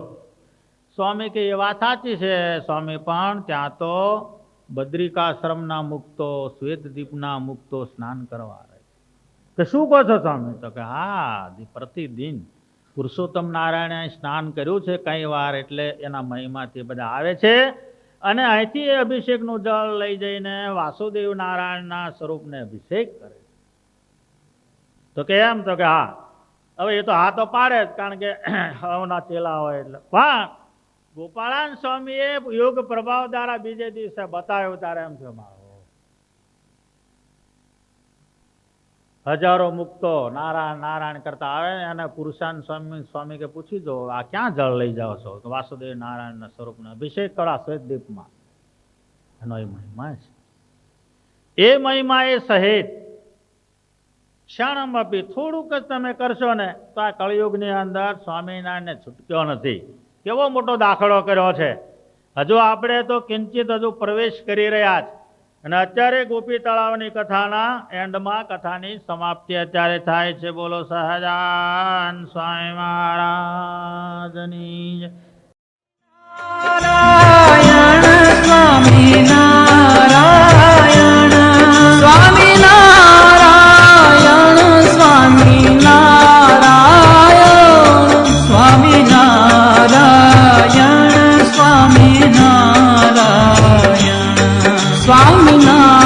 સ્વામી કે એ વાત સાચી છે સ્વામી, પણ ત્યાં તો બદ્રિકાશ્રમના મુક્તો, શ્વેતદીપના મુક્તો સ્નાન કરવા આવે. કે શું કહો છો સ્વામી? તો કે હા, પ્રતિદિન પુરુષોત્તમ નારાયણે સ્નાન કર્યું છે કઈ વાર, એટલે એના મહિમાથી બધા આવે છે અને અહીંથી એ અભિષેકનું જળ લઈ જઈને વાસુદેવ નારાયણના સ્વરૂપને અભિષેક કરે. તો કે એમ? તો કે હા. હવે એ તો હા તો પાડે જ, કારણ કે હવના ચેલા હોય એટલે. પણ ગોપાળાન સ્વામીએ યોગ પ્રભાવ દ્વારા બીજે દિવસે બતાવ્યું ત્યારે એમ છે હજારો મુક્તો નારાયણ નારાયણ કરતા આવે અને પુરુષાન સ્વામી કે પૂછી દો આ ક્યાં જળ લઈ જાઓ છો? તો વાસુદેવ નારાયણના સ્વરૂપનો અભિષેક કરો શ્વેતદીપમાં. એનો એ મહિમા છે. એ મહિમા એ સહેજ ક્ષણમ આપી થોડુંક જ તમે કરશો ને તો આ કળિયુગની અંદર સ્વામિનારાયણને છૂટક્યો નથી. કેવો મોટો દાખલો કર્યો છે. હજુ આપણે તો કિંચિત હજુ પ્રવેશ કરી રહ્યા છે અને અત્યારે ગોપી તળાવની કથાના એન્ડમાં કથાની સમાપ્તિ અત્યારે થાય છે. બોલો સહજાન સ્વામી મહારાજની જય. સ્વામિનારાયણ સ્વામિનારાયણ સ્વામિનારાયણ સ્વામિનારાયણ સ્વામિનારાયણ સ્વામિનારાયણ